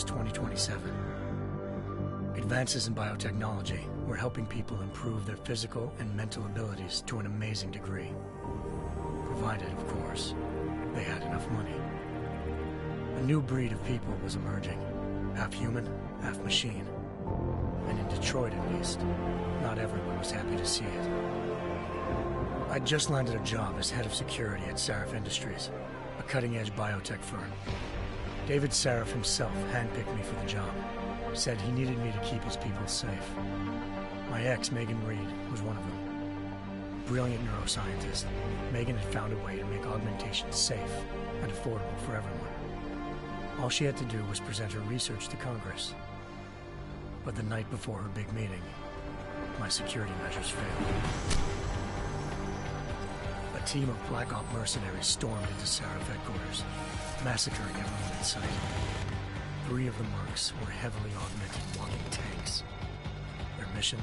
was 2027. Advances in biotechnology were helping people improve their physical and mental abilities to an amazing degree. Provided, of course, they had enough money. A new breed of people was emerging, half human, half machine. And in Detroit, at least, not everyone was happy to see it. I'd just landed a job as head of security at Sarif Industries, a cutting-edge biotech firm. David Sarif himself handpicked me for the job, said he needed me to keep his people safe. My ex, Megan Reed, was one of them. Brilliant neuroscientist, Megan had found a way to make augmentation safe and affordable for everyone. All she had to do was present her research to Congress. But the night before her big meeting, my security measures failed. A team of Black Op mercenaries stormed into Sarif headquarters, massacring everyone in sight. 3 of the mercs were heavily augmented walking tanks. Their mission?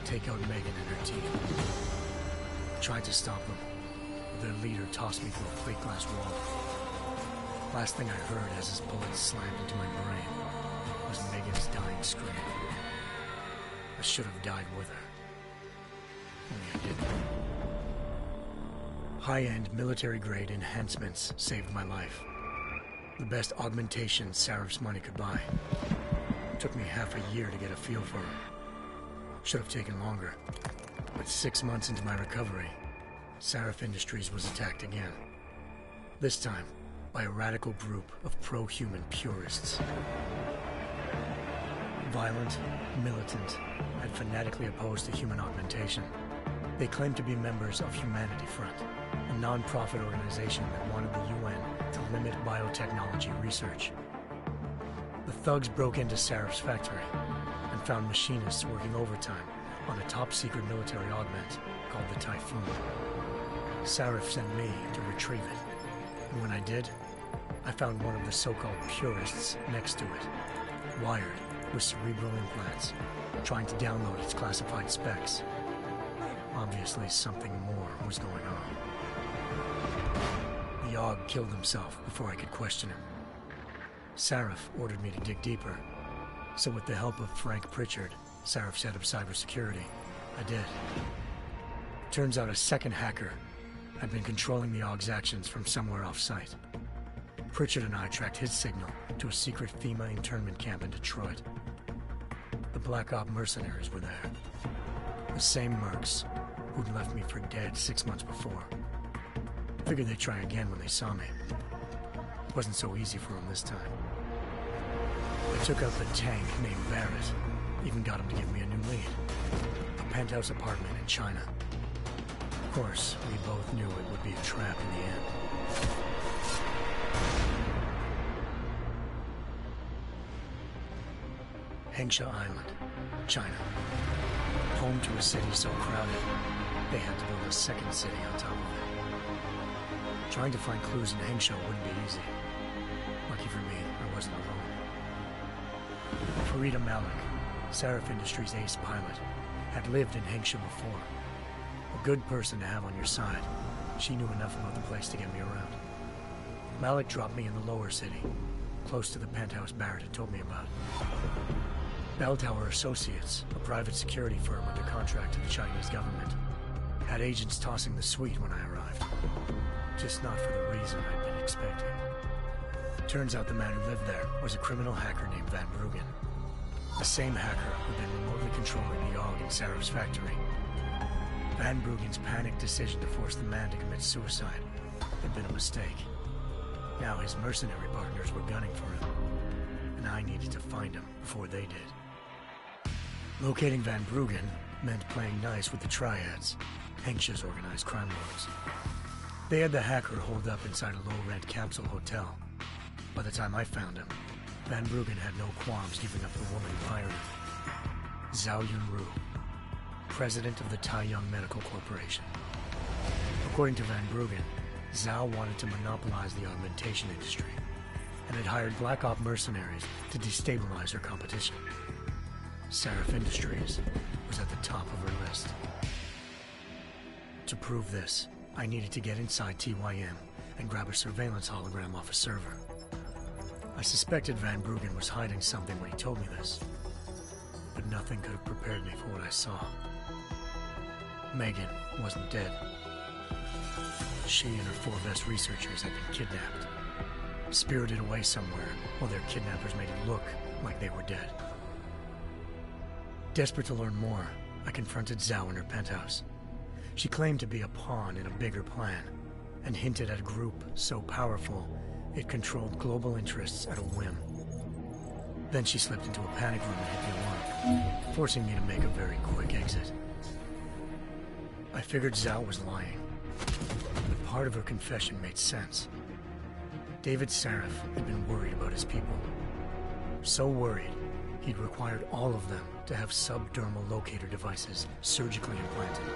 Take out Megan and her team. I tried to stop them, but their leader tossed me through a plate glass wall. Last thing I heard as his bullets slammed into my brain was Megan's dying scream. I should have died with her. Only I didn't. High-end military-grade enhancements saved my life. The best augmentation Sarif's money could buy. It took me half a year to get a feel for them. Should have taken longer. But 6 months into my recovery, Sarif Industries was attacked again. This time, by a radical group of pro-human purists. Violent, militant, and fanatically opposed to human augmentation. They claimed to be members of Humanity Front, a non-profit organization that wanted the UN to limit biotechnology research. The thugs broke into Sarif's factory and found machinists working overtime on a top-secret military augment called the Typhoon. Sarif sent me to retrieve it, and when I did, I found one of the so-called purists next to it, wired with cerebral implants, trying to download its classified specs. Obviously, something more was going on. The Aug killed himself before I could question him. Sarif ordered me to dig deeper, so with the help of Frank Pritchard, Sarif's head of cybersecurity, I did. Turns out a second hacker had been controlling the Aug's actions from somewhere off-site. Pritchard and I tracked his signal to a secret FEMA internment camp in Detroit. The Black Op mercenaries were there. The same mercs who'd left me for dead 6 months before. Figured they'd try again when they saw me. Wasn't so easy for them this time. I took out the tank named Barrett. Even got him to give me a new lead. A penthouse apartment in China. Of course, we both knew it would be a trap in the end. Hengsha Island, China. Home to a city so crowded, they had to build a second city on top of it. Trying to find clues in Hengsha wouldn't be easy. Lucky for me, I wasn't alone. Farida Malik, Sarif Industries' ace pilot, had lived in Hengsha before. A good person to have on your side. She knew enough about the place to get me around. Malik dropped me in the lower city, close to the penthouse Barrett had told me about. Bell Tower Associates, a private security firm under contract to the Chinese government, had agents tossing the suite when I arrived. Just not for the reason I'd been expecting. Turns out the man who lived there was a criminal hacker named Van Bruggen. The same hacker who'd been remotely controlling the Aug in Sarif's factory. Van Bruggen's panicked decision to force the man to commit suicide had been a mistake. Now his mercenary partners were gunning for him, and I needed to find him before they did. Locating Van Bruggen meant playing nice with the Triads, Hengsha's organized crime lords. They had the hacker holed up inside a low-rent capsule hotel. By the time I found him, Van Bruggen had no qualms giving up the woman who hired him. Zhao Yunru, president of the Taiyang Medical Corporation. According to Van Bruggen, Zhao wanted to monopolize the augmentation industry and had hired Black Op mercenaries to destabilize her competition. Sarif Industries was at the top of her list. To prove this, I needed to get inside TYM and grab a surveillance hologram off a server. I suspected Van Bruggen was hiding something when he told me this, but nothing could have prepared me for what I saw. Megan wasn't dead. She and her 4 best researchers had been kidnapped, spirited away somewhere while their kidnappers made it look like they were dead. Desperate to learn more, I confronted Zhao in her penthouse. She claimed to be a pawn in a bigger plan, and hinted at a group so powerful it controlled global interests at a whim. Then she slipped into a panic room and hit the alarm, forcing me to make a very quick exit. I figured Zhao was lying, but part of her confession made sense. David Sarif had been worried about his people. So worried, he'd required all of them to have subdermal locator devices surgically implanted.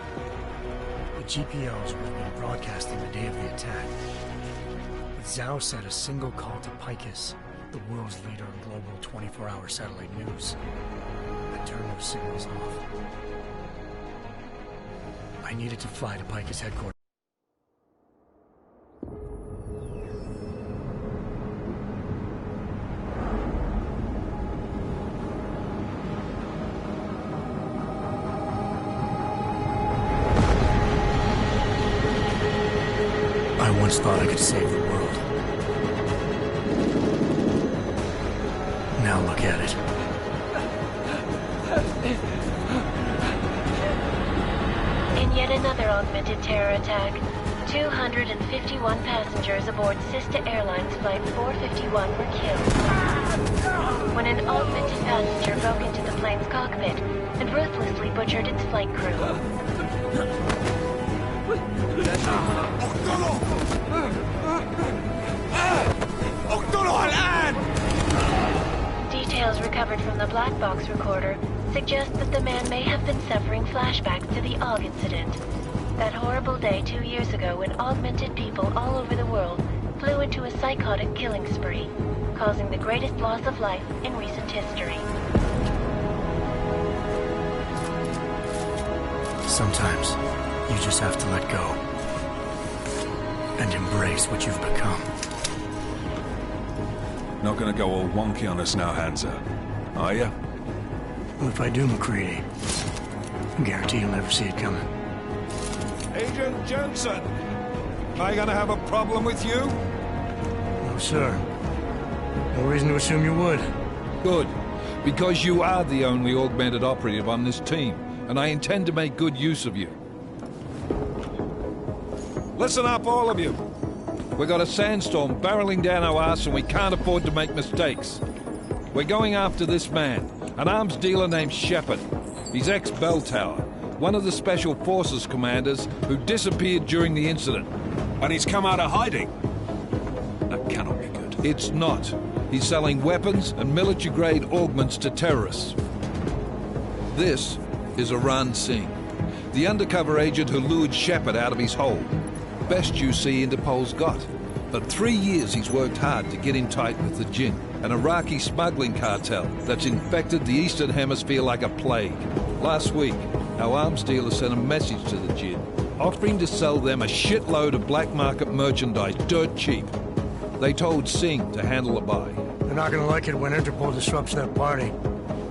The GPLs would have been broadcasting the day of the attack. But Zhao said a single call to Picus, the world's leader in global 24-hour satellite news, had turned those signals off. I needed to fly to Picus headquarters. I once thought I could save the world. Now look at it. In yet another augmented terror attack, 251 passengers aboard Sister Airlines Flight 451 were killed when an augmented passenger broke into the plane's cockpit and ruthlessly butchered its flight crew. Details recovered from the black box recorder suggest that the man may have been suffering flashbacks to the AUG incident. That horrible day 2 years ago when augmented people all over the world flew into a psychotic killing spree, causing the greatest loss of life in recent history. Sometimes, you just have to let go and embrace what you've become. Not gonna go all wonky on us now, Hansa, are ya? Well, if I do, McCready, I guarantee you'll never see it coming. Agent Jensen, am I gonna have a problem with you? No, sir. No reason to assume you would. Good, because you are the only augmented operative on this team, and I intend to make good use of you. Listen up, all of you. We got a sandstorm barreling down our arse and we can't afford to make mistakes. We're going after this man, an arms dealer named Shepard. He's ex-Bell Tower, one of the Special Forces commanders who disappeared during the incident. And he's come out of hiding. That cannot be good. It's not. He's selling weapons and military-grade augments to terrorists. This is Aran Singh, the undercover agent who lured Shepard out of his hole. Best you see Interpol's got. For 3 years he's worked hard to get in tight with the Jinn, an Iraqi smuggling cartel that's infected the Eastern Hemisphere like a plague. Last week, our arms dealer sent a message to the Jinn, offering to sell them a shitload of black market merchandise dirt cheap. They told Singh to handle the buy. They're not gonna like it when Interpol disrupts that party.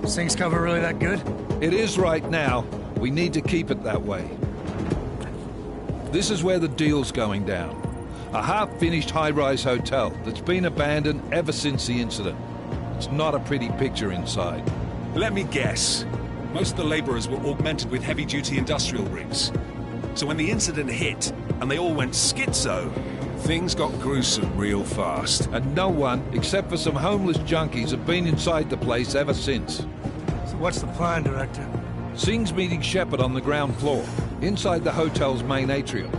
Singh's cover really that good? It is right now. We need to keep it that way. This is where the deal's going down. A half-finished high-rise hotel that's been abandoned ever since the incident. It's not a pretty picture inside. Let me guess. Most of the laborers were augmented with heavy-duty industrial rigs. So when the incident hit, and they all went schizo, things got gruesome real fast. And no one, except for some homeless junkies, have been inside the place ever since. So what's the plan, Director? Singh's meeting Shepard on the ground floor, inside the hotel's main atrium.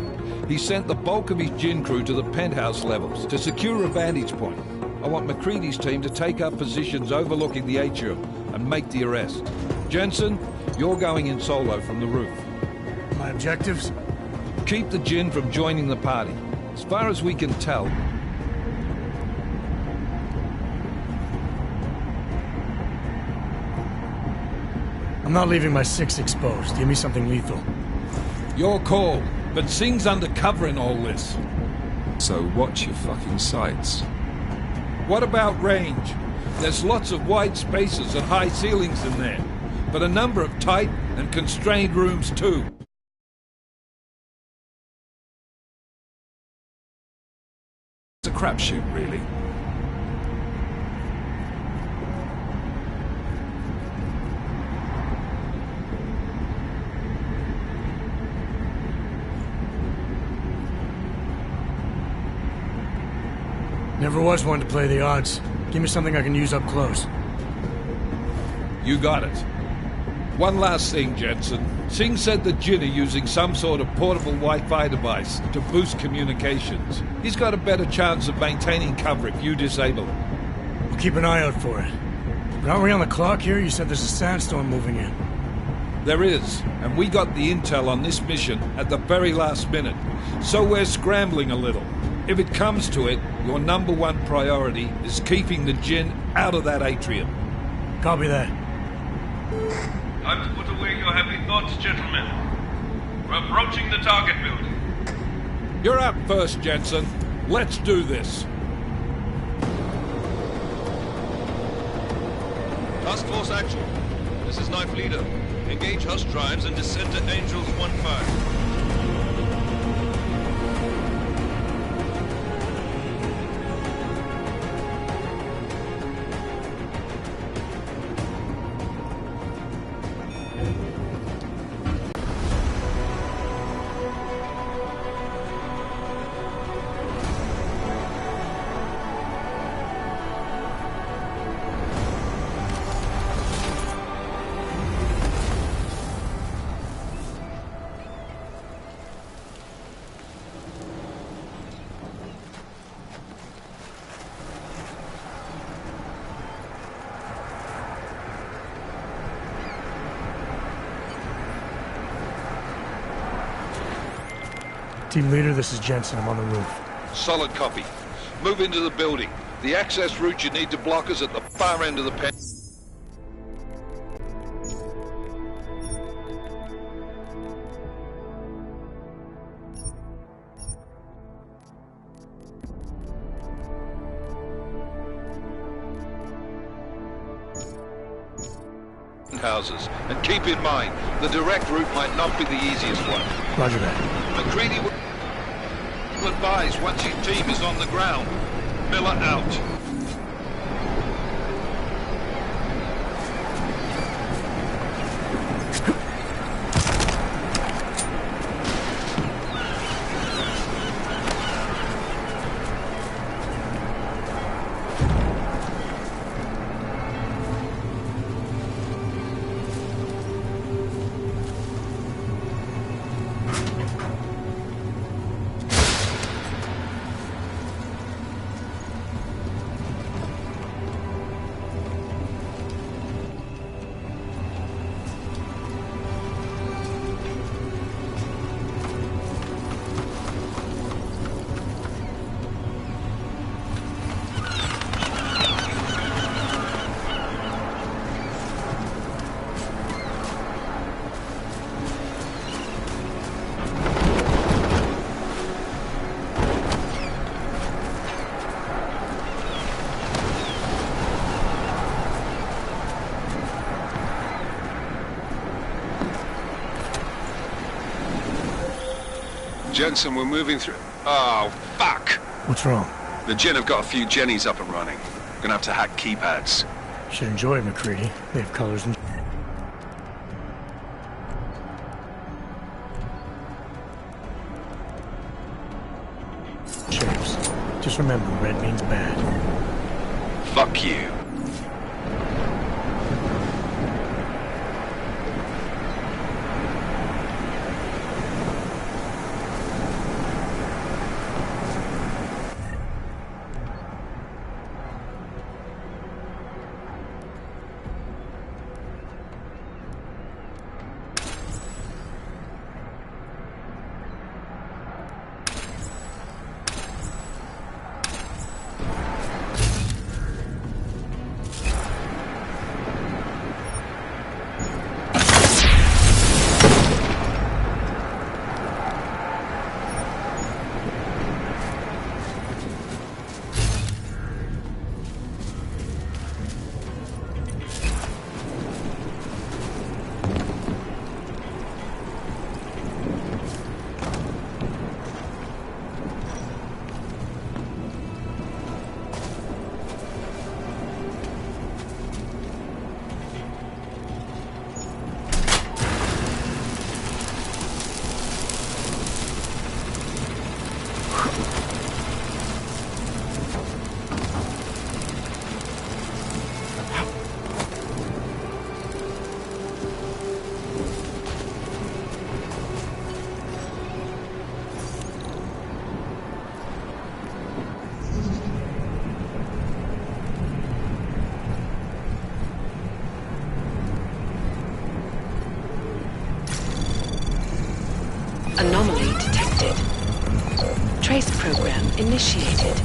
He sent the bulk of his Jinn crew to the penthouse levels to secure a vantage point. I want McCready's team to take up positions overlooking the atrium and make the arrest. Jensen, you're going in solo from the roof. My objectives? Keep the Jinn from joining the party. As far as we can tell, I'm not leaving my 6 exposed. Give me something lethal. your call, but Singh's undercover in all this. So watch your fucking sights. What about range? There's lots of wide spaces and high ceilings in there, but a number of tight and constrained rooms too. It's a crapshoot, really. Never was one to play the odds. Give me something I can use up close. You got it. One last thing, Jensen. Singh said that Jin are using some sort of portable Wi-Fi device to boost communications. He's got a better chance of maintaining cover if you disable it. We'll keep an eye out for it. But aren't we on the clock here? You said there's a sandstorm moving in. There is, and we got the intel on this mission at the very last minute. So we're scrambling a little. If it comes to it, your number one priority is keeping the Jinn out of that atrium. Copy that. Time to put away your heavy thoughts, gentlemen. We're approaching the target building. You're up first, Jensen. Let's do this. Task Force Actual. This is Knife Leader. Engage Hush drives and descend to Angels 1-5. Team leader, this is Jensen. I'm on the roof. Solid copy. Move into the building. The access route you need to block is at the far end of the pen. Houses. And keep in mind, the direct route might not be the easiest one. Roger that. McCready will advise once his team is on the ground. Miller out. Jensen, we're moving through... Oh, fuck! What's wrong? The Jinn have got a few Jennies up and running. Gonna have to hack keypads. Should enjoy it, McCready. They have colors and... shapes. Just remember, red means bad. Fuck you. Anomaly detected. Trace program initiated.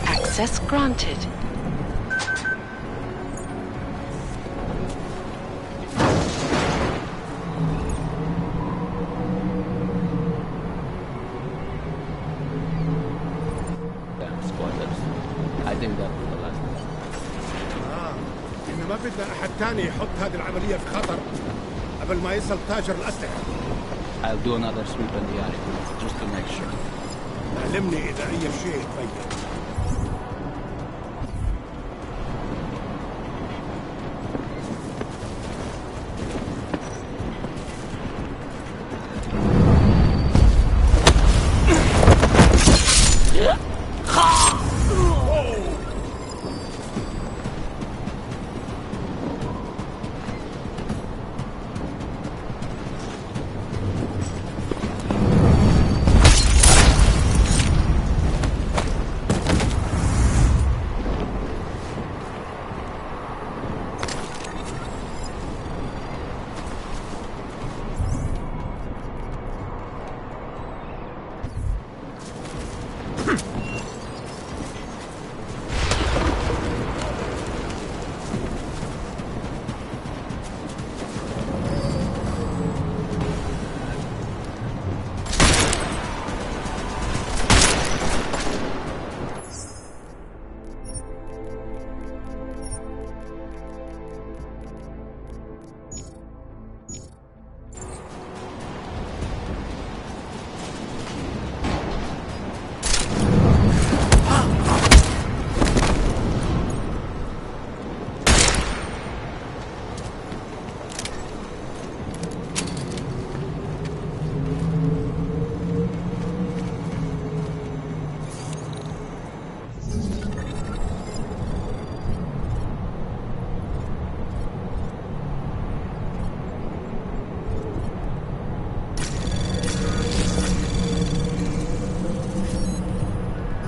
Access granted. ما بدنا أحد تاني يحط هذه العملية في خطر قبل ما يصل تاجر الأسلحة. I'll do another sweep in the attic just to make sure. علمني إذا أي شيء تبين.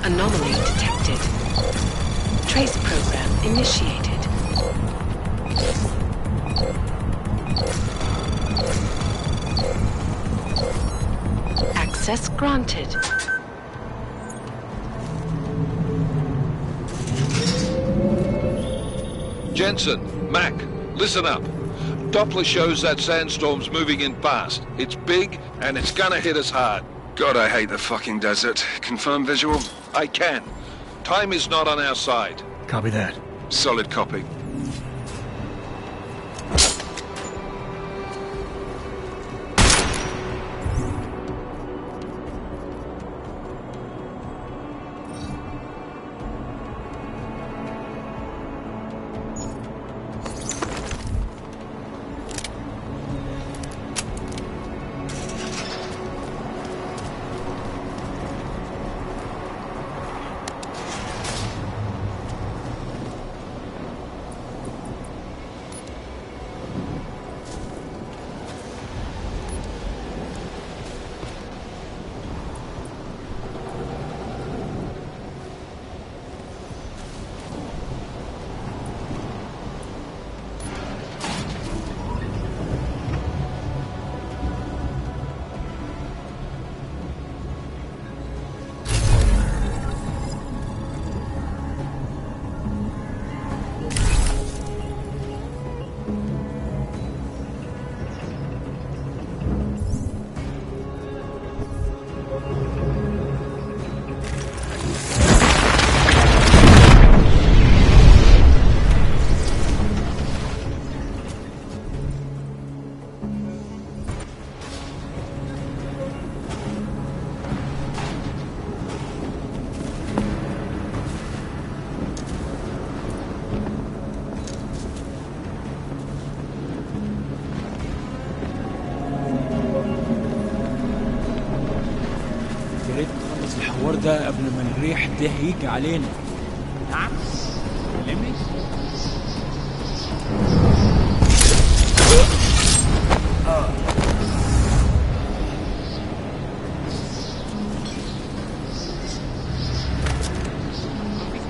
Anomaly detected. Trace program initiated. Access granted. Jensen, Mac, listen up. Doppler shows that sandstorm's moving in fast. It's big, and it's gonna hit us hard. God, I hate the fucking desert. Confirm visual? I can. Time is not on our side. Copy that. Solid copy. الحوار ده قبل ما الريح ده هيجي علينا. نعم؟ كلمني؟ مفيش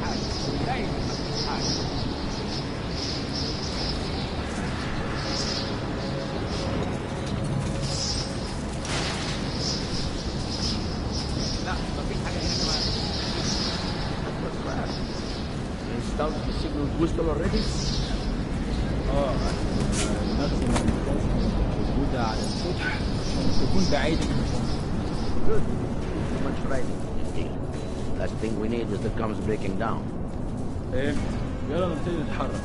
حاجة. down to the signal whistle already? المخزن موجودة على السطح عشان تكون بعيدة من الشمس. Good. Too much riding. Last thing we need is the comms breaking down. ايه يلا نبتدي نتحرك.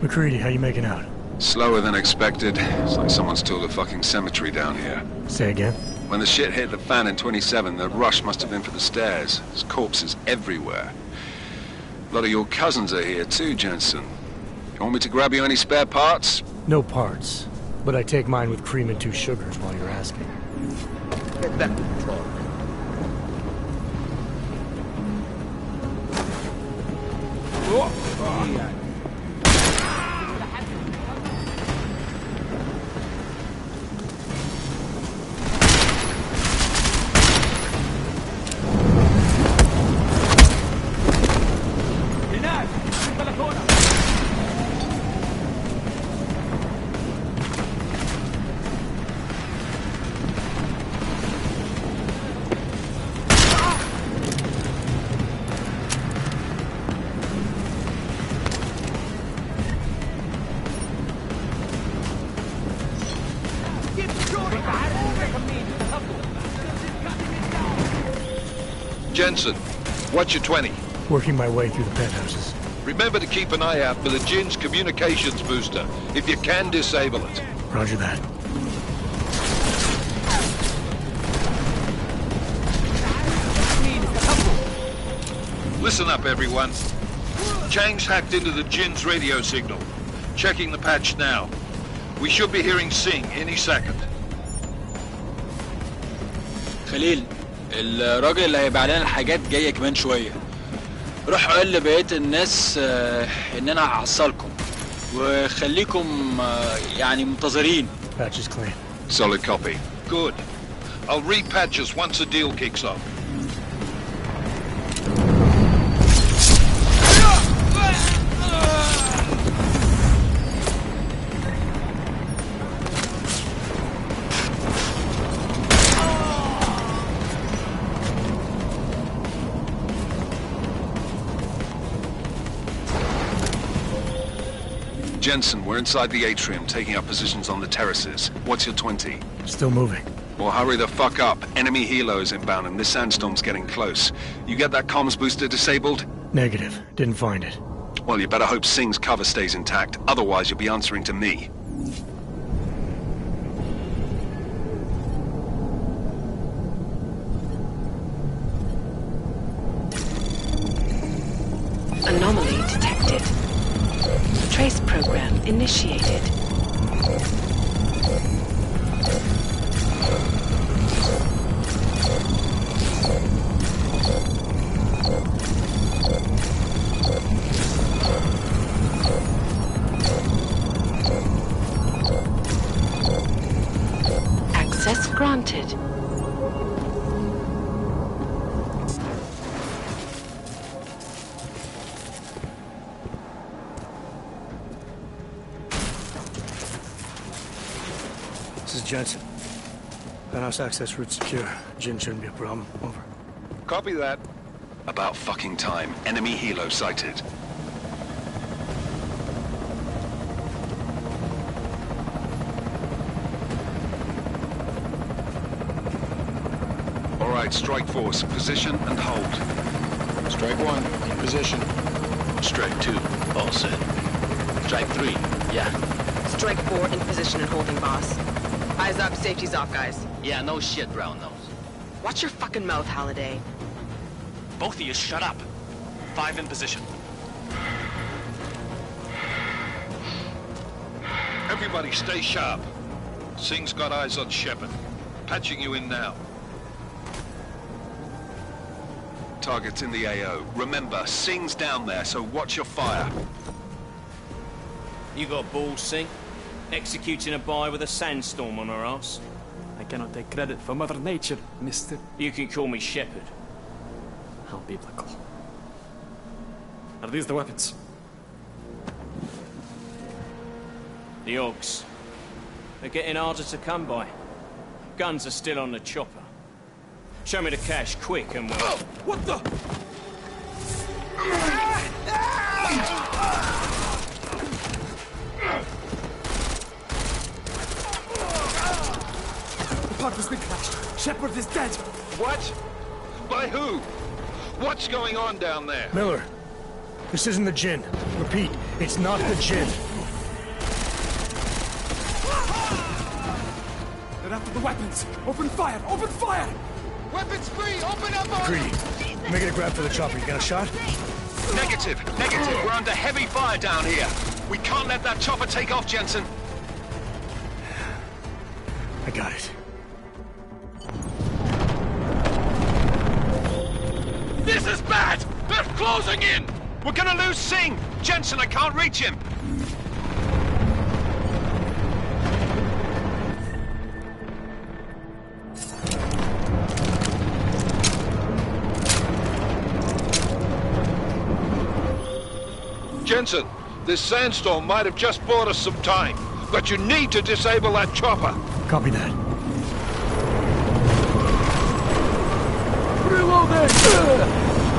McCready, how you making out? Slower than expected. It's like someone's tooled a fucking cemetery down here. Say again? When the shit hit the fan in 27, the rush must have been for the stairs. There's corpses everywhere. A lot of your cousins are here too, Jensen. You want me to grab you any spare parts? No parts. But I take mine with cream and 2 sugars while you're asking. Get back to the truck. Jensen, what's your 20? Working my way through the penthouses. Remember to keep an eye out for the Jin's communications booster. If you can, disable it. Roger that. Listen up, everyone. Chang's hacked into the Jin's radio signal. Checking the patch now. We should be hearing Sing any second. خليل الراجل اللي هيبقى لنا الحاجات جايه كمان شويه. روح قول لبقيه الناس ان انا هحصلكم وخليكم يعني منتظرين. Patch is clean. Solid copy. Good. I'll repatch us once the deal kicks off. Jensen, we're inside the atrium, taking up positions on the terraces. What's your 20? Still moving. Well, hurry the fuck up. Enemy helos inbound and this sandstorm's getting close. You get that comms booster disabled? Negative. Didn't find it. Well, you better hope Sing's cover stays intact. Otherwise, you'll be answering to me. Anomaly detected. Trace program initiated. Access granted. This is Jensen. Penthouse access route secure. Jin shouldn't be a problem. Over. Copy that. About fucking time. Enemy helo sighted. All right, strike force. Position and hold. Strike 1, in position. Strike 2, all set. Strike 3, yeah. Strike 4 in position and holding, boss. Eyes up, safety's off, guys. Yeah, no shit, brown nose. Watch your fucking mouth, Halliday. Both of you shut up. 5 in position. Everybody stay sharp. Sing's got eyes on Shepard. Patching you in now. Target's in the AO. Remember, Sing's down there, so watch your fire. You got balls, Sing? Executing a buy with a sandstorm on her ass? I cannot take credit for Mother Nature, mister. You can call me Shepard. How biblical. Are these the weapons? The Augs. They're getting harder to come by. Guns are still on the chopper. Show me the cash, quick, and we'll... Oh, what the? The park's been crashed. Shepard is dead. What? By who? What's going on down there? Miller, this isn't the Jinn. Repeat, it's not the Jinn. They're after the weapons. Open fire! Open fire! Weapons free! Open up on... Greedy, making a grab for the chopper. You got a shot? Negative. We're under heavy fire down here. We can't let that chopper take off, Jensen. I got it. This is bad! They're closing in! We're gonna lose Singh! Jensen, I can't reach him! Jensen, this sandstorm might have just bought us some time, but you need to disable that chopper. Copy that. Reloading!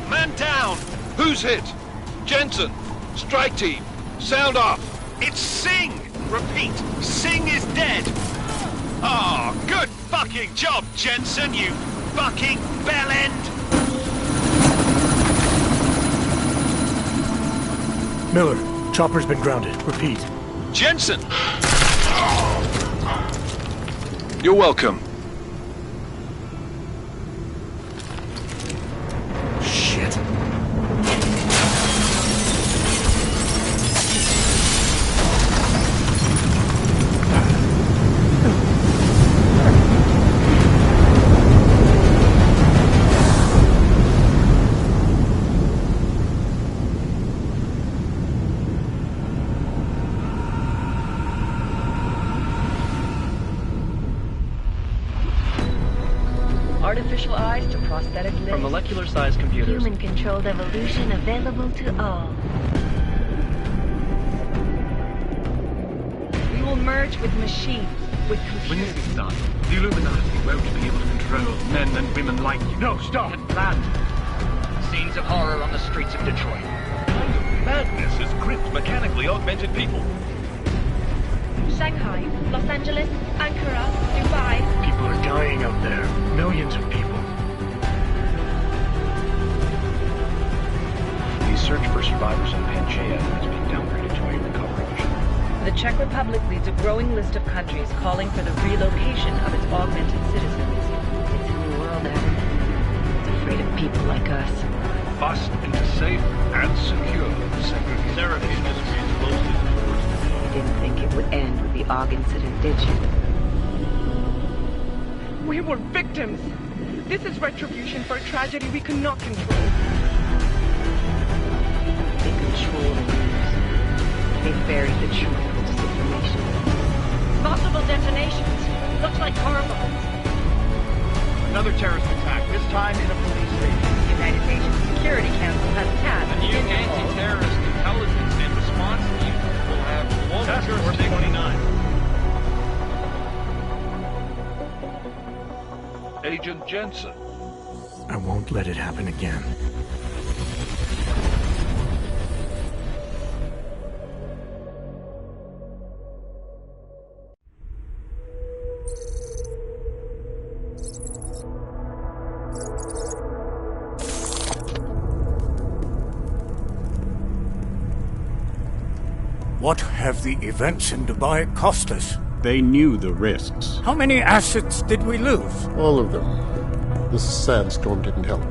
Man down! Who's hit? Jensen! Strike team! Sound off! It's Singh! Repeat, Singh is dead! Oh, good fucking job, Jensen, you fucking bellend! Miller, chopper's been grounded. Repeat. Jensen! You're welcome. Shit. Artificial eyes to prosthetic limbs. From molecular-sized computers. Human-controlled evolution available to all. We will merge with machines, with computers. When this is done, the Illuminati won't be able to control men and women like you. No, stop! We had planned. Scenes of horror on the streets of Detroit. What kind of madness has gripped mechanically augmented people? Shanghai, Los Angeles, Ankara, Dubai. People are dying out there. Millions of people. survivors of Pangaea has been downgraded to a recovery mission. The Czech Republic leads a growing list of countries calling for the relocation of its augmented citizens. It's a new world, Adam. It's afraid of people like us. Bust into safe and secure segregation. Seraph Industries closely towards the You didn't think it would end with the AUG incident, did you? We were victims. This is retribution for a tragedy we cannot control. They control the news. They buried the truth with disinformation. Multiple detonations. Looks like car bombs. Another terrorist attack, this time in a police station. The United Nations Security Council has tasked A new anti-terrorist intelligence and response team will have global Task Force jurisdiction. 29. Agent Jensen. I won't let it happen again. What have the events in Dubai cost us? They knew the risks. How many assets did we lose? All of them. This sandstorm didn't help.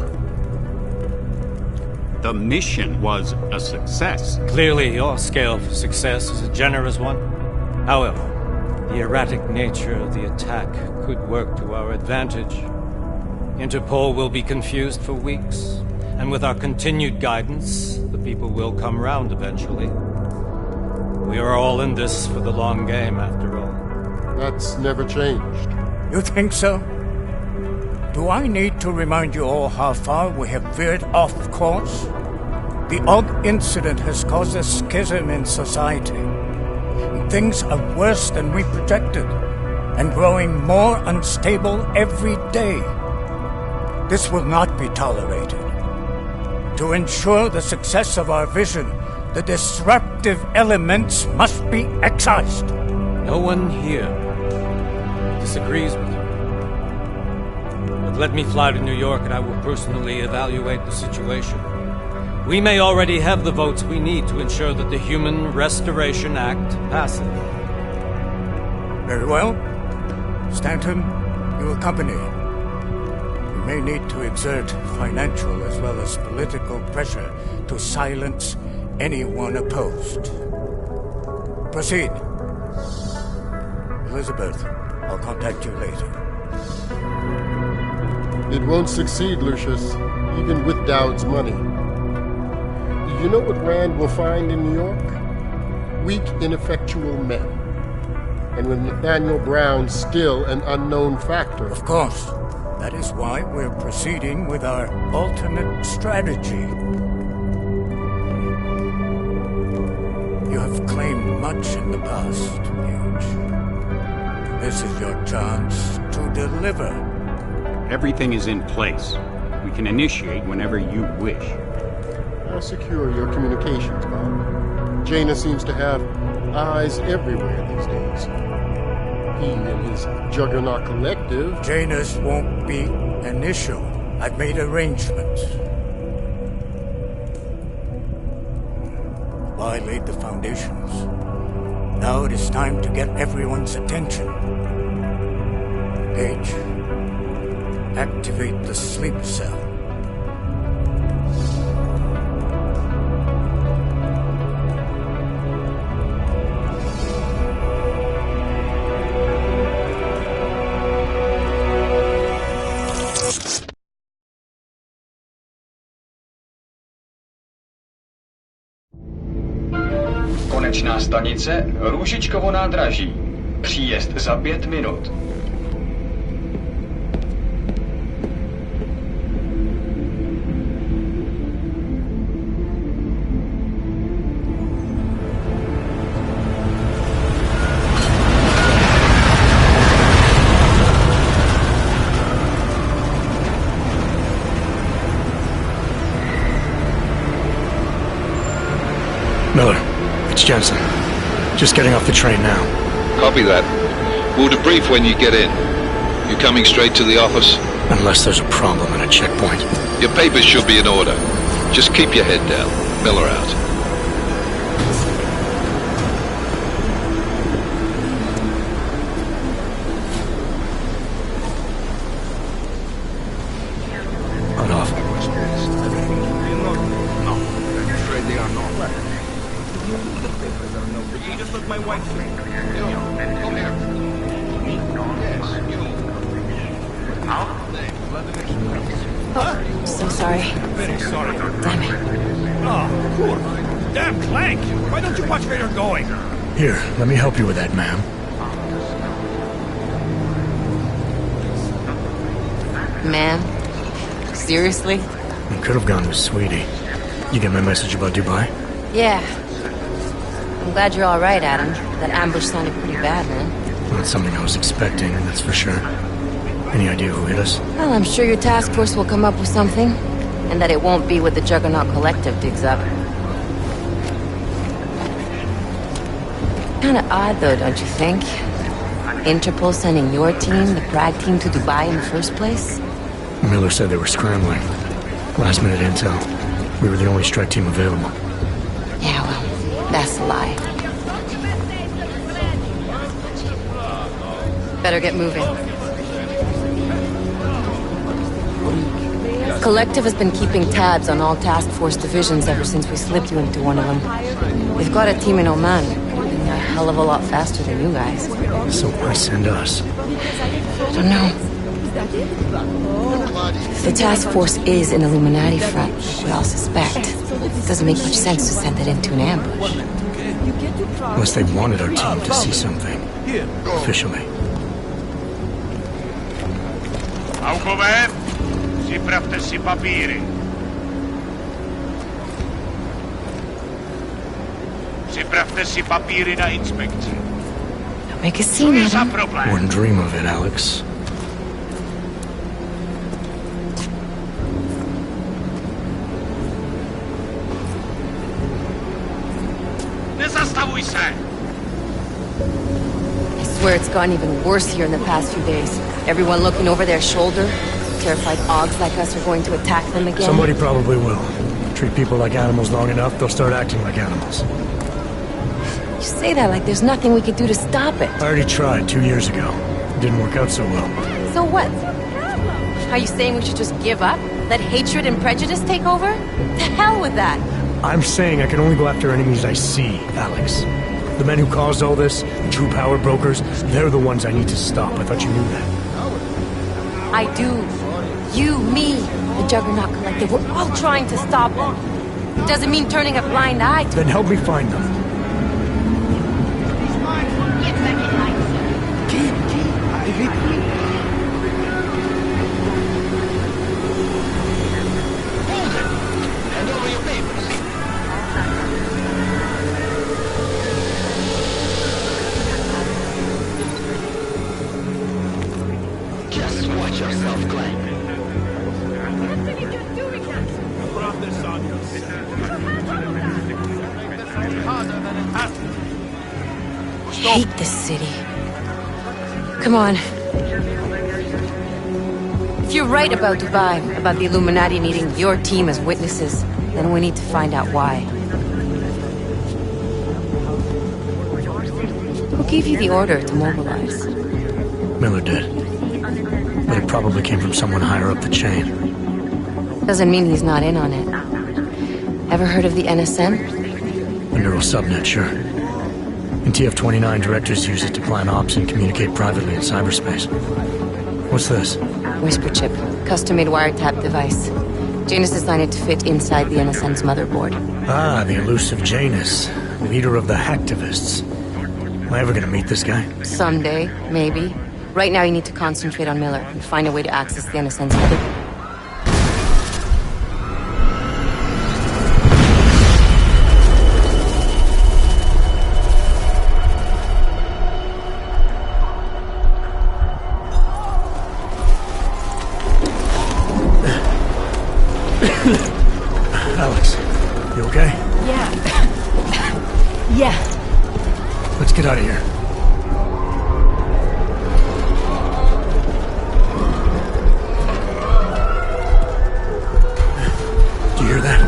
The mission was a success. Clearly, your scale for success is a generous one. However, the erratic nature of the attack could work to our advantage. Interpol will be confused for weeks, and with our continued guidance, the people will come round eventually. We are all in this for the long game, after all. That's never changed. You think so? Do I need to remind you all how far we have veered off course? The AUG incident has caused a schism in society. Things are worse than we projected, and growing more unstable every day. This will not be tolerated. To ensure the success of our vision, the disruptive elements must be excised. No one here disagrees with you. But let me fly to New York and I will personally evaluate the situation. We may already have the votes we need to ensure that the Human Restoration Act passes. Very well. Stanton, you accompany. We may need to exert financial as well as political pressure to silence anyone opposed. Proceed. Elizabeth, I'll contact you later. It won't succeed, Lucius, even with Dowd's money. You know what Rand will find in New York? Weak, ineffectual men. And with Nathaniel Brown still an unknown factor. Of course. That is why we're proceeding with our alternate strategy. You have claimed much in the past, Mage. This is your chance to deliver. Everything is in place. We can initiate whenever you wish. How secure are your communications, Bob? Jaina seems to have eyes everywhere these days. He and his Juggernaut Collective... Jaina's won't be an issue. I've made arrangements. I laid the foundations. Now it is time to get everyone's attention. Page, activate the sleep cell. Konečná stanice Růžičkovo nádraží. Příjezd za 5 minut. Miller, it's Jensen. Just getting off the train now. Copy that. We'll debrief when you get in. You coming straight to the office? Unless there's a problem at a checkpoint. Your papers should be in order. Just keep your head down. Miller out. So sorry. Very sorry. Damn it. Oh, poor. Damn Clank! Why don't you watch where you're going? Here, let me help you with that, ma'am. Ma'am? Seriously? You could have gone with Sweetie. You get my message about Dubai? Yeah. I'm glad you're alright, Adam. That ambush sounded pretty bad, man. Not something I was expecting, that's for sure. Any idea who hit us? Well, I'm sure your task force will come up with something. And that it won't be what the Juggernaut Collective digs up. Kinda odd, though, don't you think? Interpol sending your team, the Prague team, to Dubai in the first place? Miller said they were scrambling. Last minute intel. We were the only strike team available. Yeah, well, that's a lie. Better get moving. Collective has been keeping tabs on all task force divisions ever since we slipped you into one of them. They've got a team in Oman, moving a hell of a lot faster than you guys. So why send us? I don't know. If the task force is an Illuminati front, we all suspect, it doesn't make much sense to send it into an ambush. Unless they wanted our team to see something. Officially. Augové, připravte si papíry. Připravte si papíry na inspekci. Don't make a scene, Adam. Wouldn't dream of it, Alex. Nezastavuj se! I swear it's gotten even worse here in the past few days. Everyone looking over their shoulder. Terrified Augs like us are going to attack them again. Somebody probably will. Treat people like animals long enough, they'll start acting like animals. You say that like there's nothing we could do to stop it. I already tried 2 years ago. It didn't work out so well. So what? Are you saying we should just give up? Let hatred and prejudice take over? To hell with that! I'm saying I can only go after enemies I see, Alex. The men who caused all this, the true power brokers, they're the ones I need to stop. I thought you knew that. I do. You, me, the Juggernaut Collective, we're all trying to stop them. It doesn't mean turning a blind eye to Then help me find them. Hand over your papers. Just watch yourself, Glenn. hate this city. Come on. If you're right about Dubai, about the Illuminati needing your team as witnesses, then we need to find out why. Who gave you the order to mobilize? Miller did. But it probably came from someone higher up the chain. Doesn't mean he's not in on it. Ever heard of the NSM? A neural subnet, sure. In TF-29, directors use it to plan ops and communicate privately in cyberspace. What's this? Whisper chip. Custom-made wiretap device. Janus designed it to fit inside the NSM's motherboard. Ah, the elusive Janus. Leader of the hacktivists. Am I ever gonna meet this guy? Someday, maybe. Right now you need to concentrate on Miller and find a way to access the NSM's mother. Alex, you okay? Yeah. Yeah. Let's get out of here. Do you hear that?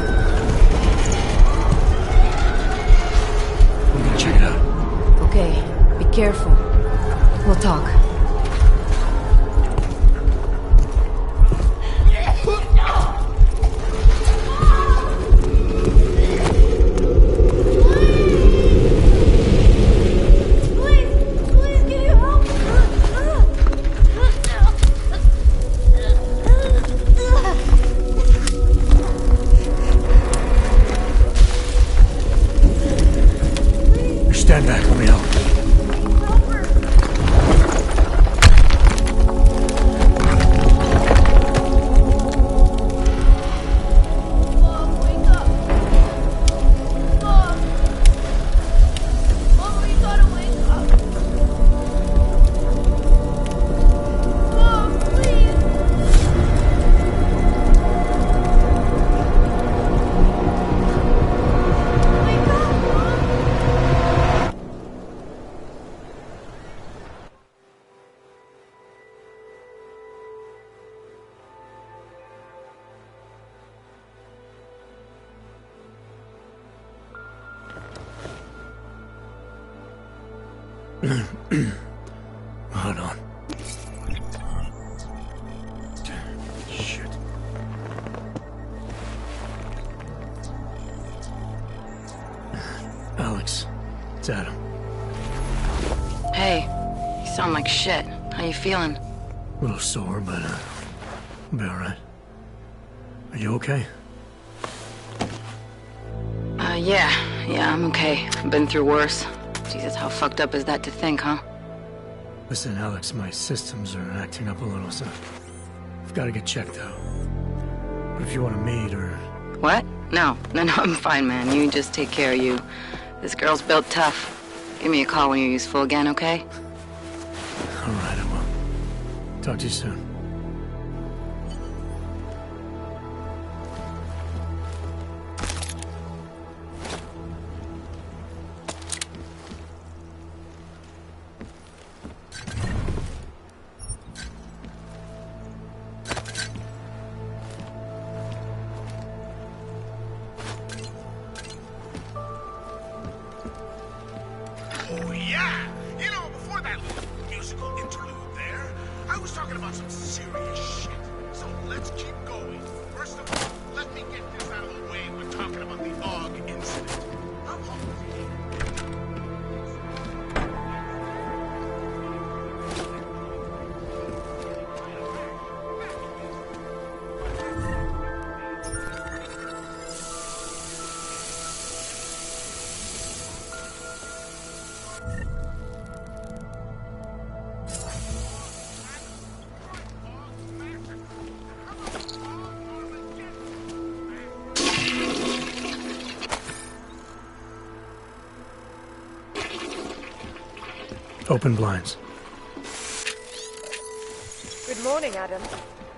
Hold on. Shit. Alex, it's Adam. Hey, you sound like shit. How you feeling? A little sore, but I'll be alright. Are you okay? Yeah, I'm okay. I've been through worse. Jesus, how fucked up is that to think, huh? Listen, Alex, my systems are acting up a little, so I've got to get checked out. But if you want to meet or... What? No, I'm fine, man. You just take care of you. This girl's built tough. Give me a call when you're useful again, okay? Alright, I will. Talk to you soon. Oh, yeah! You know, before that little musical interlude there, I was talking about some serious shit. So let's keep going. First of all, let me get this out of the way. We're talking about the AUG incident. I'm hungry. Open blinds. Good morning, Adam.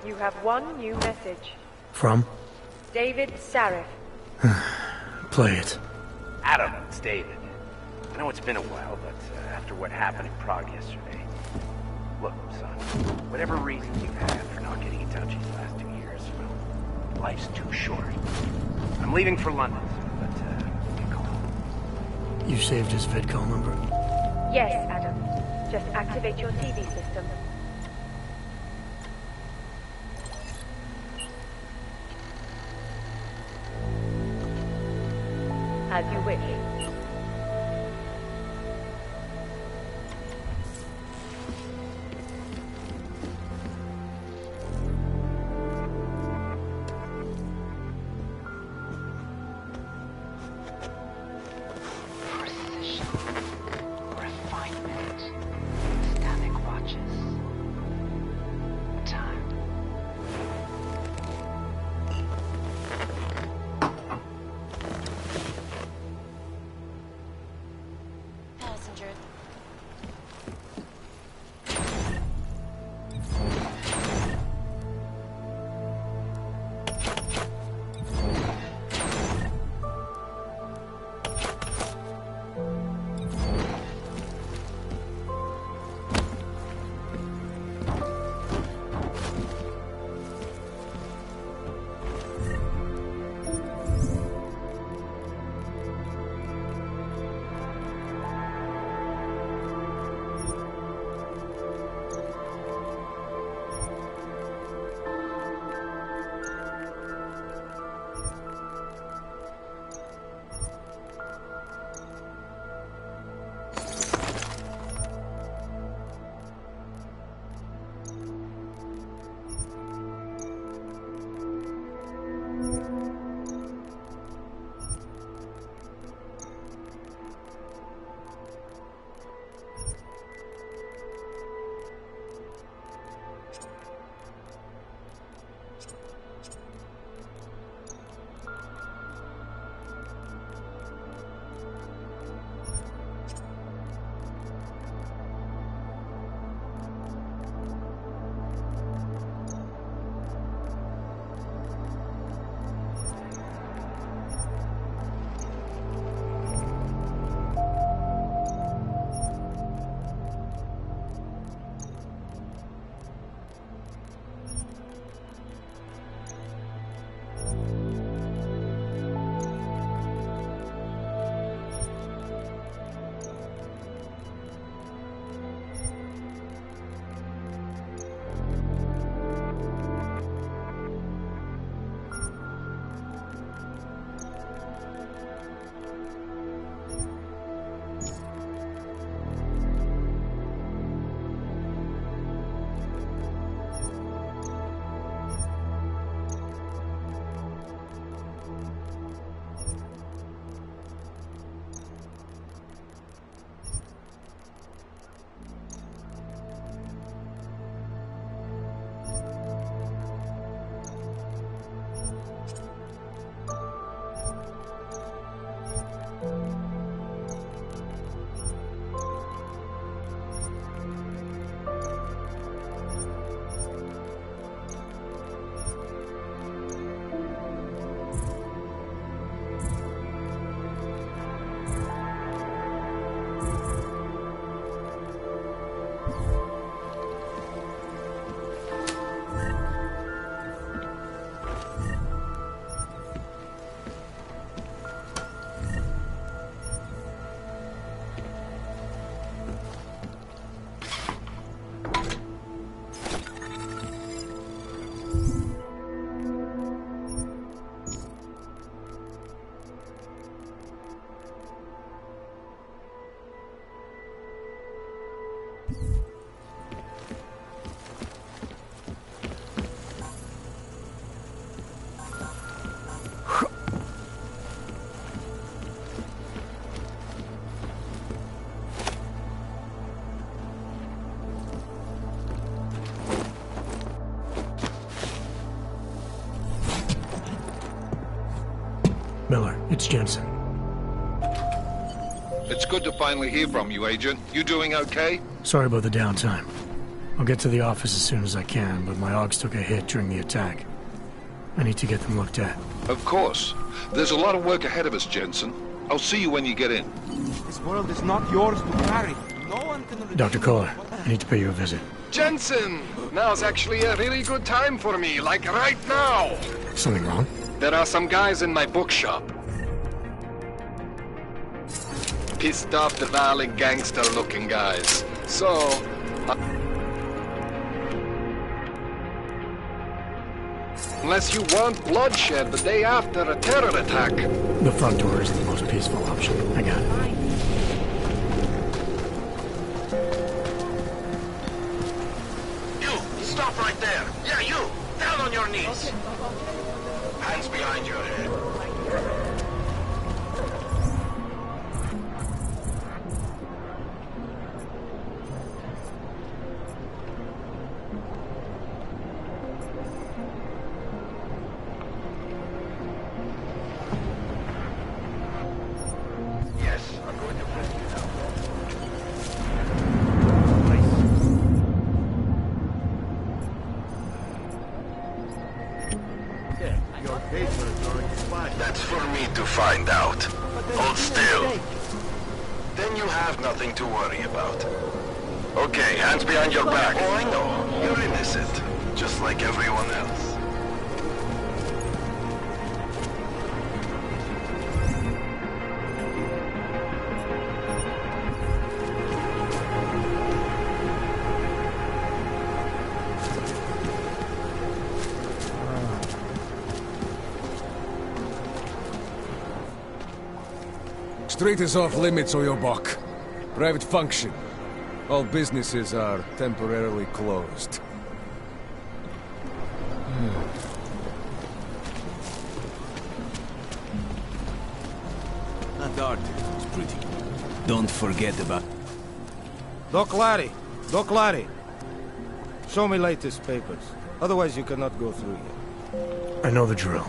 You have one new message. From? David Sarif. Play it. Adam, it's David. I know it's been a while, but after what happened in Prague yesterday... Look, son, whatever reason you've had for not getting in touch these last 2 years, well, life's too short. I'm leaving for London, but you can call. You saved his VidCall number? Yes, Adam. Just activate your TV system. As you wish. Miller, it's Jensen. It's good to finally hear from you, Agent. You doing okay? Sorry about the downtime. I'll get to the office as soon as I can, but my Augs took a hit during the attack. I need to get them looked at. Of course. There's a lot of work ahead of us, Jensen. I'll see you when you get in. This world is not yours to carry. No one can... Dr. Kohler, I need to pay you a visit. Jensen! Now's actually a really good time for me, like right now! Something wrong? There are some guys in my bookshop. Pissed off the valley gangster-looking guys. So... unless you want bloodshed the day after a terror attack. The front door is the most peaceful option. I got it. You! Stop right there! Yeah, you! Down on your knees! Hands behind your head. That's for me to find out. Hold still. Then you have nothing to worry about. Okay, hands behind your back. Oh, I know. You're innocent. Just like everyone else. Street is off limits, Oyobok. Private function. All businesses are temporarily closed. That art is pretty. Don't forget about... Doc Larry! Doc Larry! Show me latest papers. Otherwise you cannot go through here. I know the drill.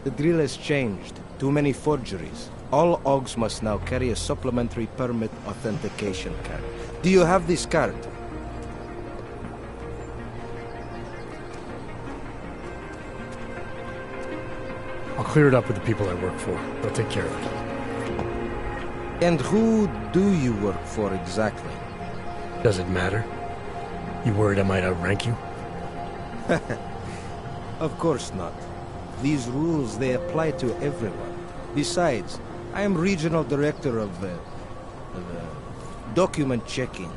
The drill has changed. Too many forgeries. All Augs must now carry a supplementary permit authentication card. Do you have this card? I'll clear it up with the people I work for. They'll take care of it. And who do you work for exactly? Does it matter? You worried I might outrank you? Of course not. These rules, they apply to everyone. Besides, I am regional director of document checking.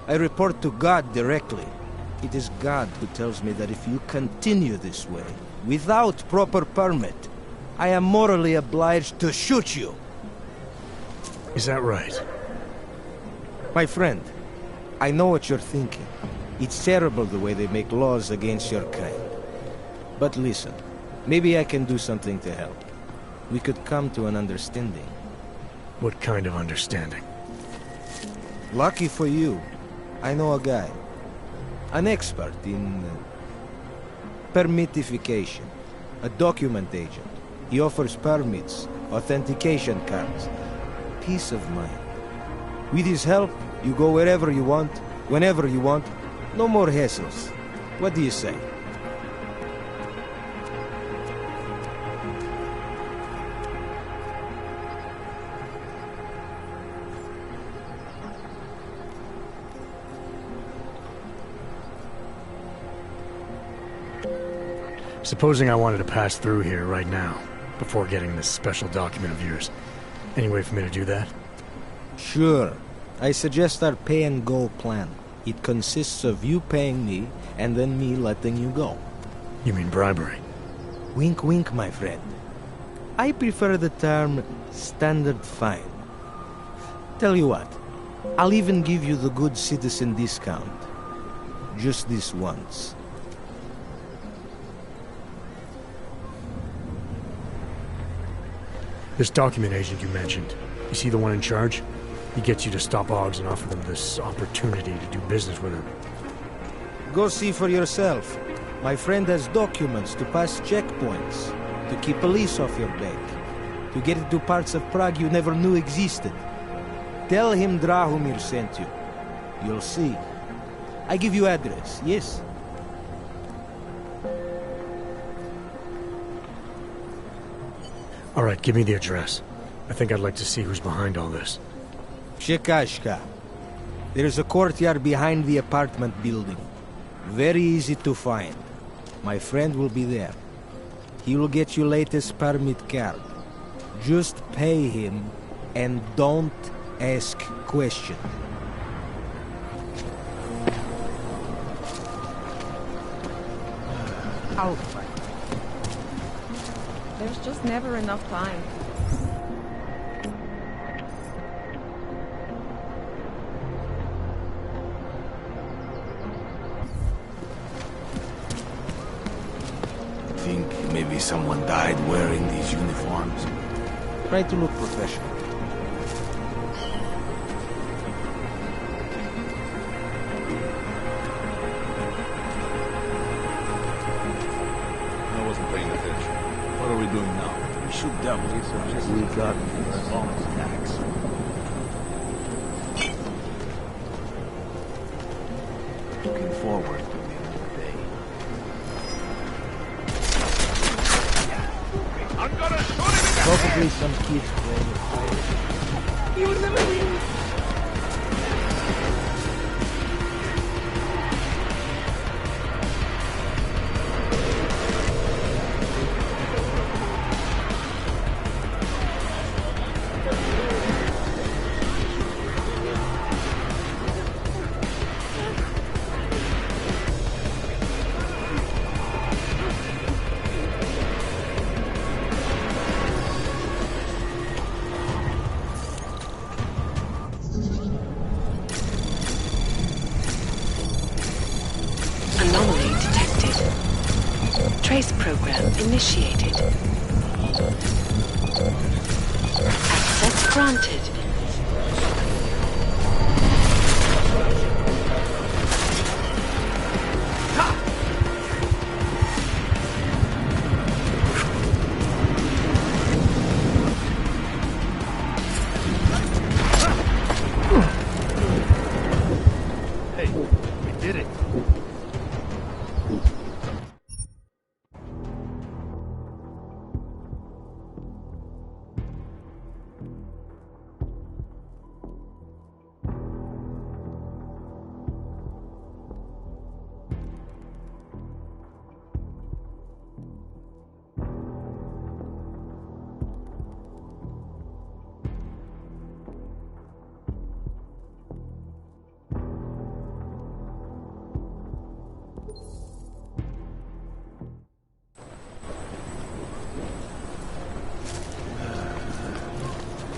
I report to God directly. It is God who tells me that if you continue this way, without proper permit, I am morally obliged to shoot you. Is that right? My friend, I know what you're thinking. It's terrible the way they make laws against your kind. But listen. Maybe I can do something to help. We could come to an understanding. What kind of understanding? Lucky for you, I know a guy. An expert in... permitification. A document agent. He offers permits, authentication cards. Peace of mind. With his help, you go wherever you want, whenever you want. No more hassles. What do you say? Supposing I wanted to pass through here right now, before getting this special document of yours. Any way for me to do that? Sure. I suggest our pay-and-go plan. It consists of you paying me, and then me letting you go. You mean bribery? Wink, wink, my friend. I prefer the term standard fine. Tell you what, I'll even give you the good citizen discount. Just this once. This document agent you mentioned, is he the one in charge? He gets you to stop Augs and offer them this opportunity to do business with her. Go see for yourself. My friend has documents to pass checkpoints, to keep police off your back, to get into parts of Prague you never knew existed. Tell him Drahomir sent you. You'll see. I give you address, yes? All right, give me the address. I think I'd like to see who's behind all this. Shekashka. There's a courtyard behind the apartment building. Very easy to find. My friend will be there. He will get you latest permit card. Just pay him and don't ask questions. I'll fight. There's just never enough time. Think maybe someone died wearing these uniforms? Try to look professional. I wasn't paying attention. What are we doing now? We should double it, so just we got bonus tax. Looking forward to the end of the day. I'm gonna shoot him! Probably some kids playing with fire. You never knew! Anomaly detected. Trace program initiated. Access granted. Hey, we did it.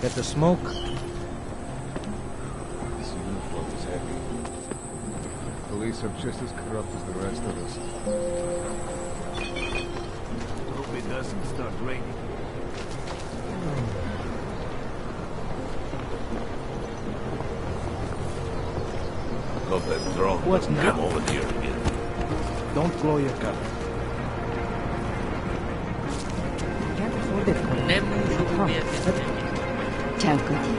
Get the smoke? This uniform is heavy. Police are just as corrupt as the rest of us. Hope it doesn't start raining. Hope that drone doesn't come over here again. Don't blow your cover. Ciao, Cody.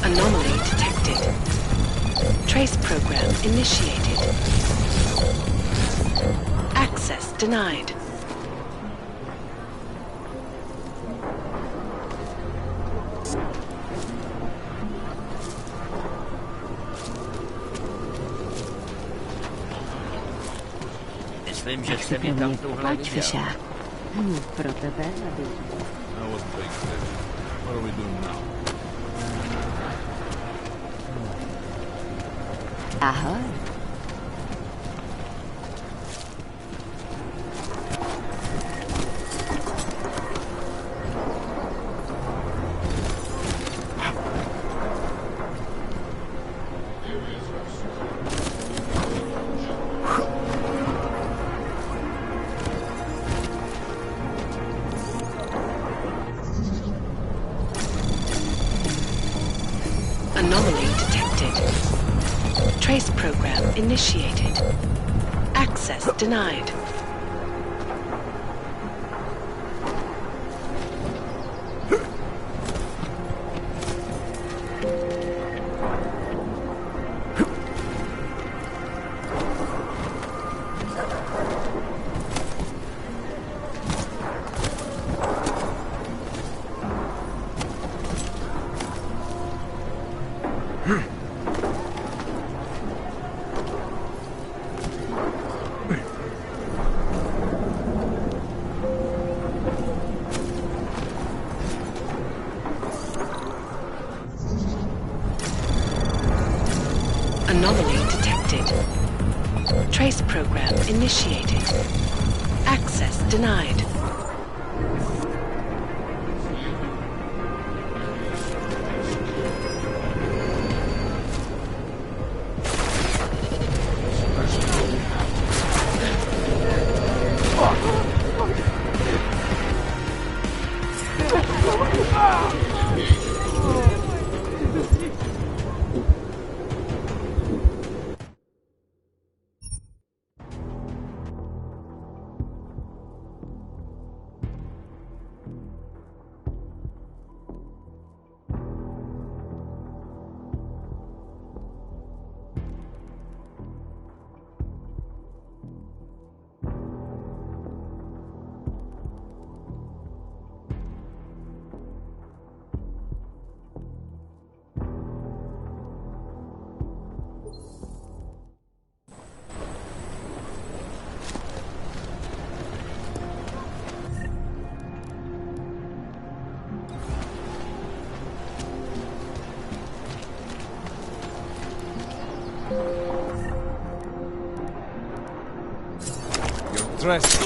Anomaly detected. Trace program initiated. Access denied. Myslím, že jste mě tam tuhle viděl. Pro tebe, I wasn't paying attention. What are we doing now? Ahoj. initiated. Access denied. Anomaly detected. Trace program initiated. Access denied. Dress.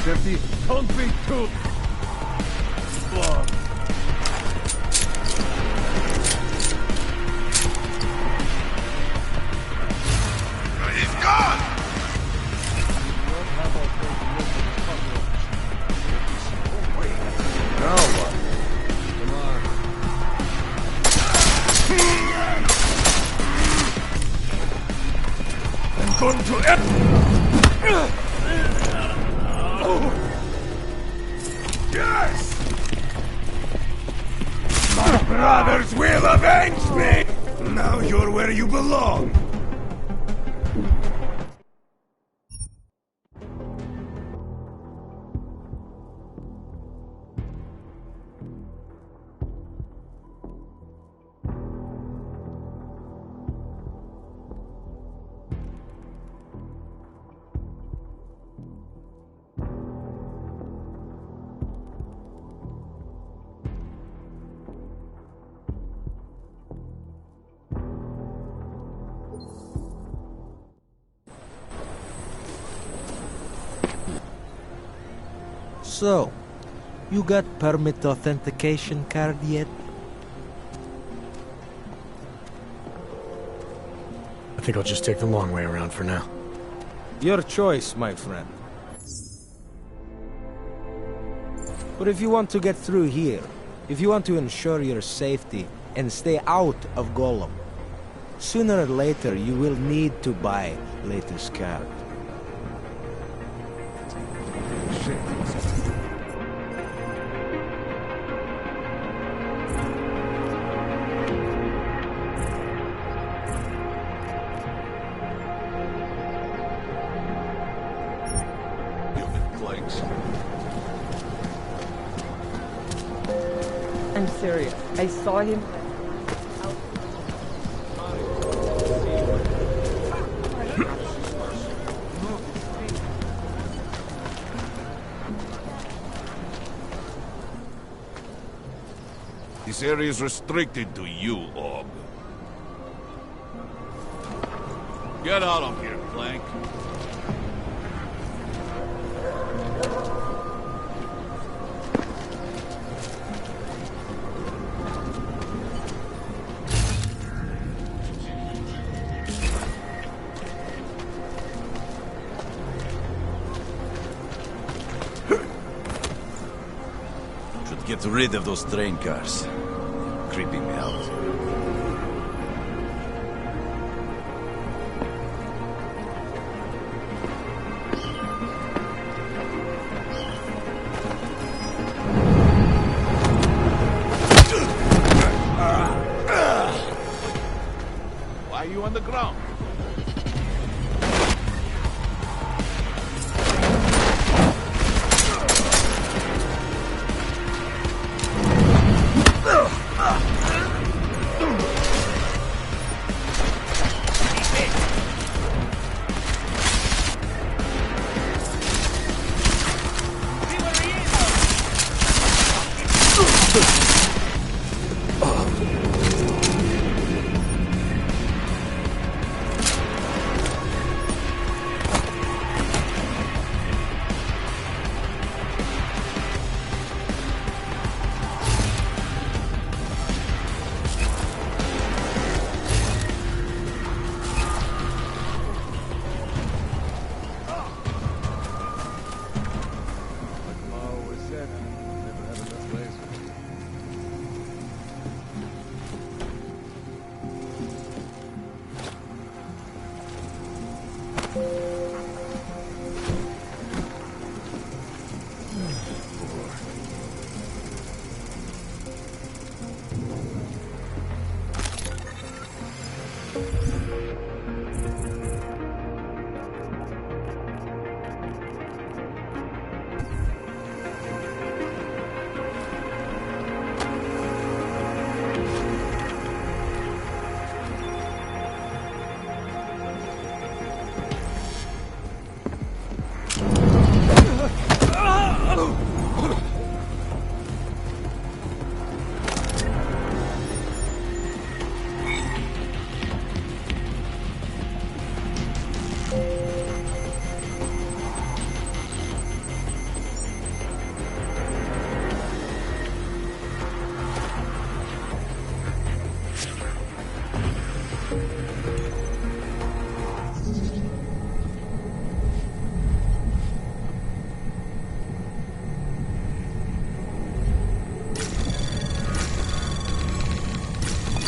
Empty? Don't be too... He's gone! Now what? Come on. I'm going to end... Yes! My brothers will avenge me! Now you're where you belong! So, you got permit authentication card yet? I think I'll just take the long way around for now. Your choice, my friend. But if you want to get through here, if you want to ensure your safety and stay out of Golem, sooner or later you will need to buy latest card. I'm serious. I saw him. This area is restricted to you, Og. Get out of here, Clank. Get rid of those train cars. Creeping me out. Why are you on the ground?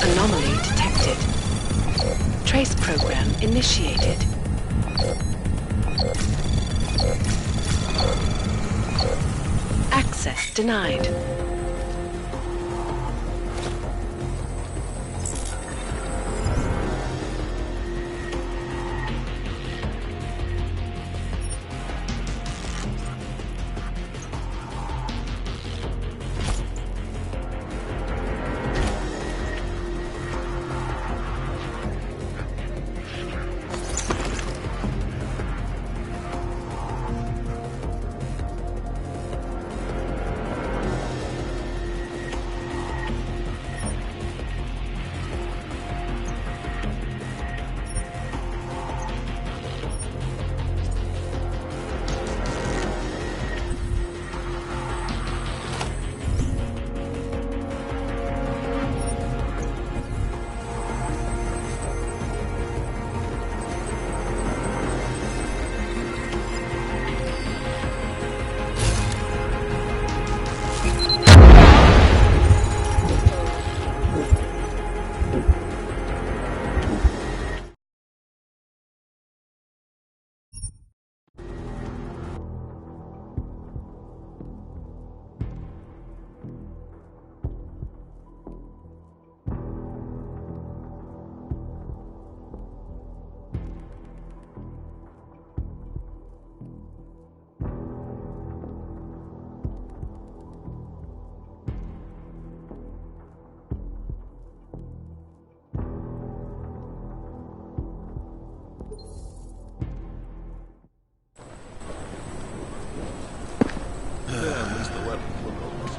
Anomaly detected. Trace program initiated. Access denied.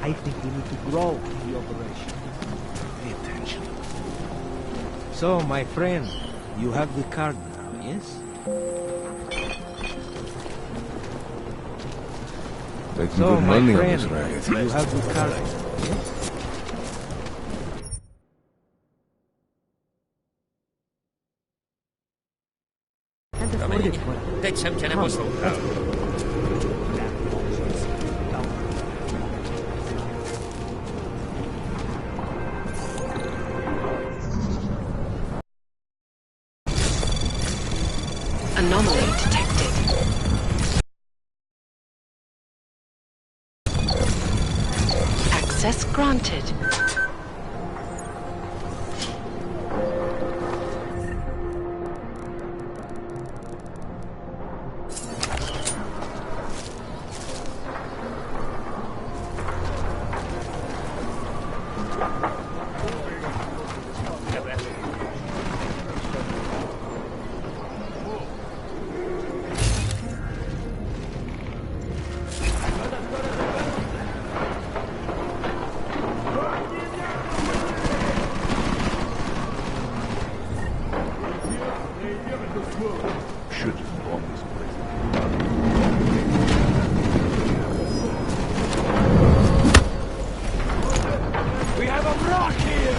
I think we need to grow the operation. Pay attention. So, my friend, you have the card now, yes? Making So, good my money on friend, this racket. you have the card now, yes? Teď jsem tě neposlouchal. Anomaly detected. Access granted. Should just bomb this place. We have a rock here!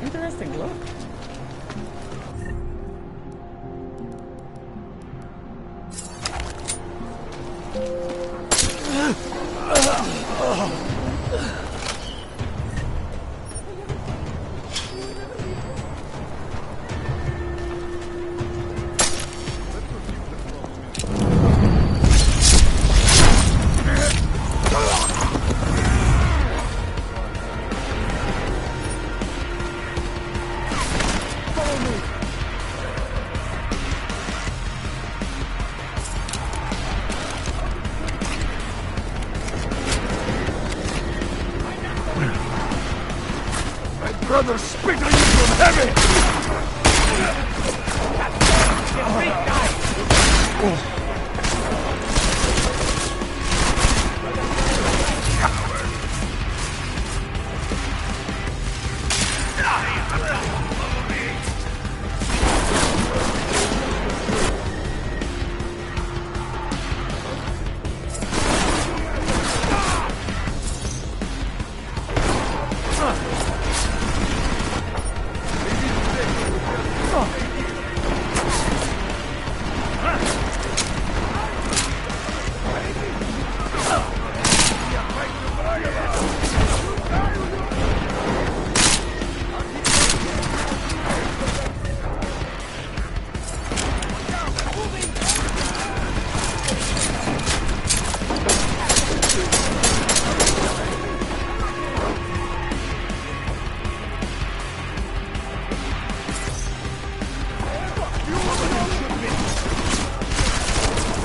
Interesting look. Brother, spit on you from heaven!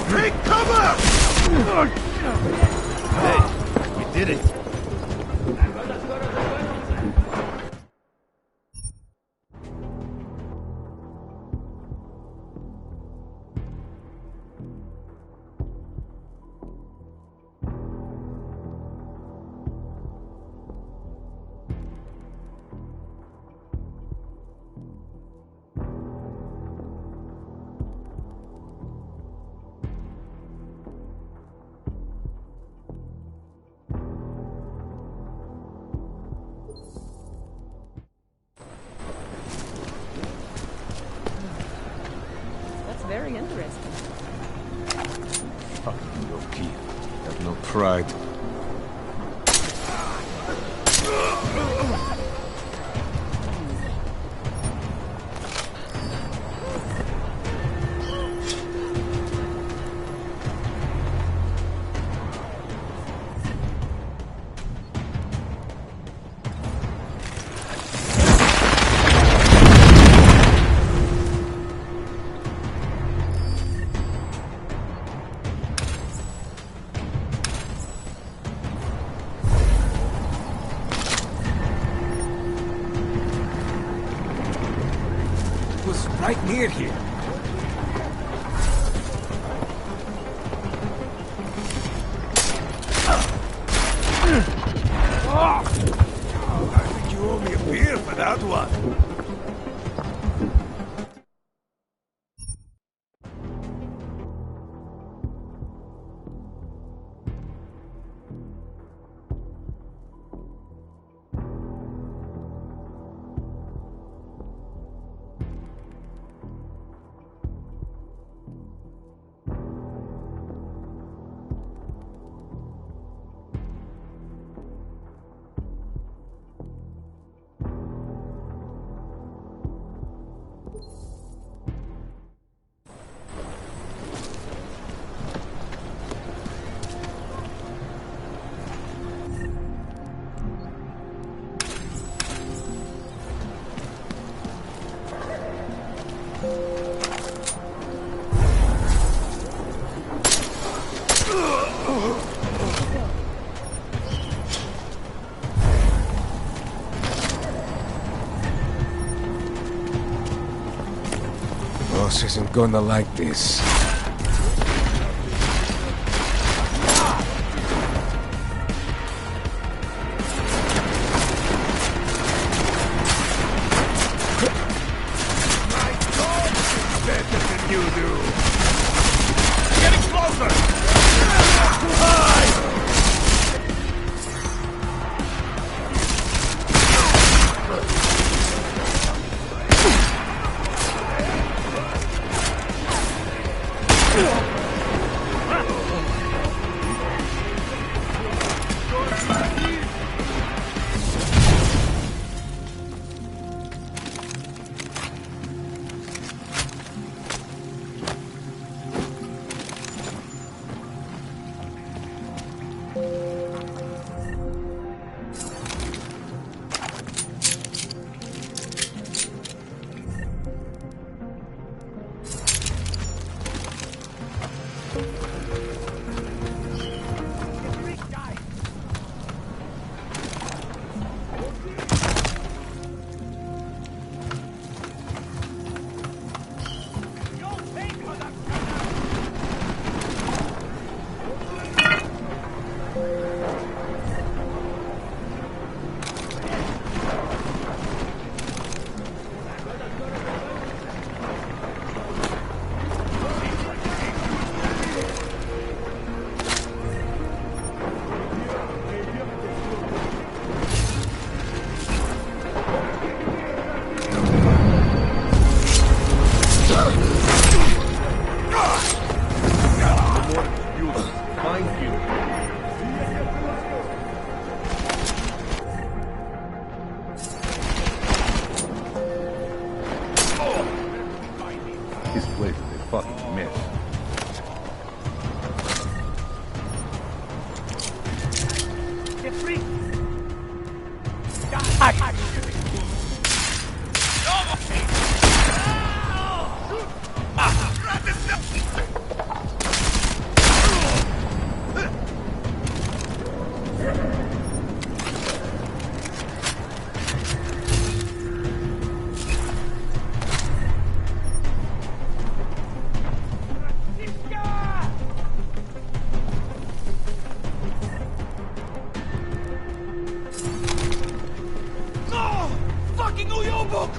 Take cover! Hey, we did it. very interesting. Fucking low-key. Have no pride. Right near here. I think you owe me a beer for that one. Boss isn't gonna like this. This place is a fucking mess. Get free! Fucking uyobok!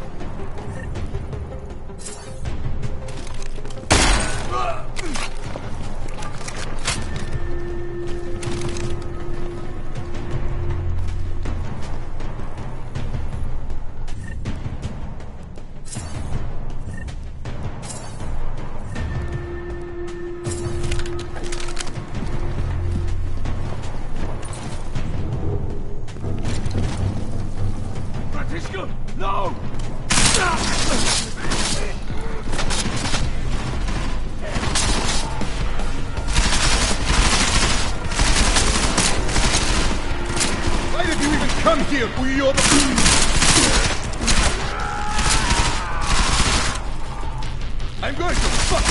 No! Why did you even come here, Uyoba? I'm going to fuck!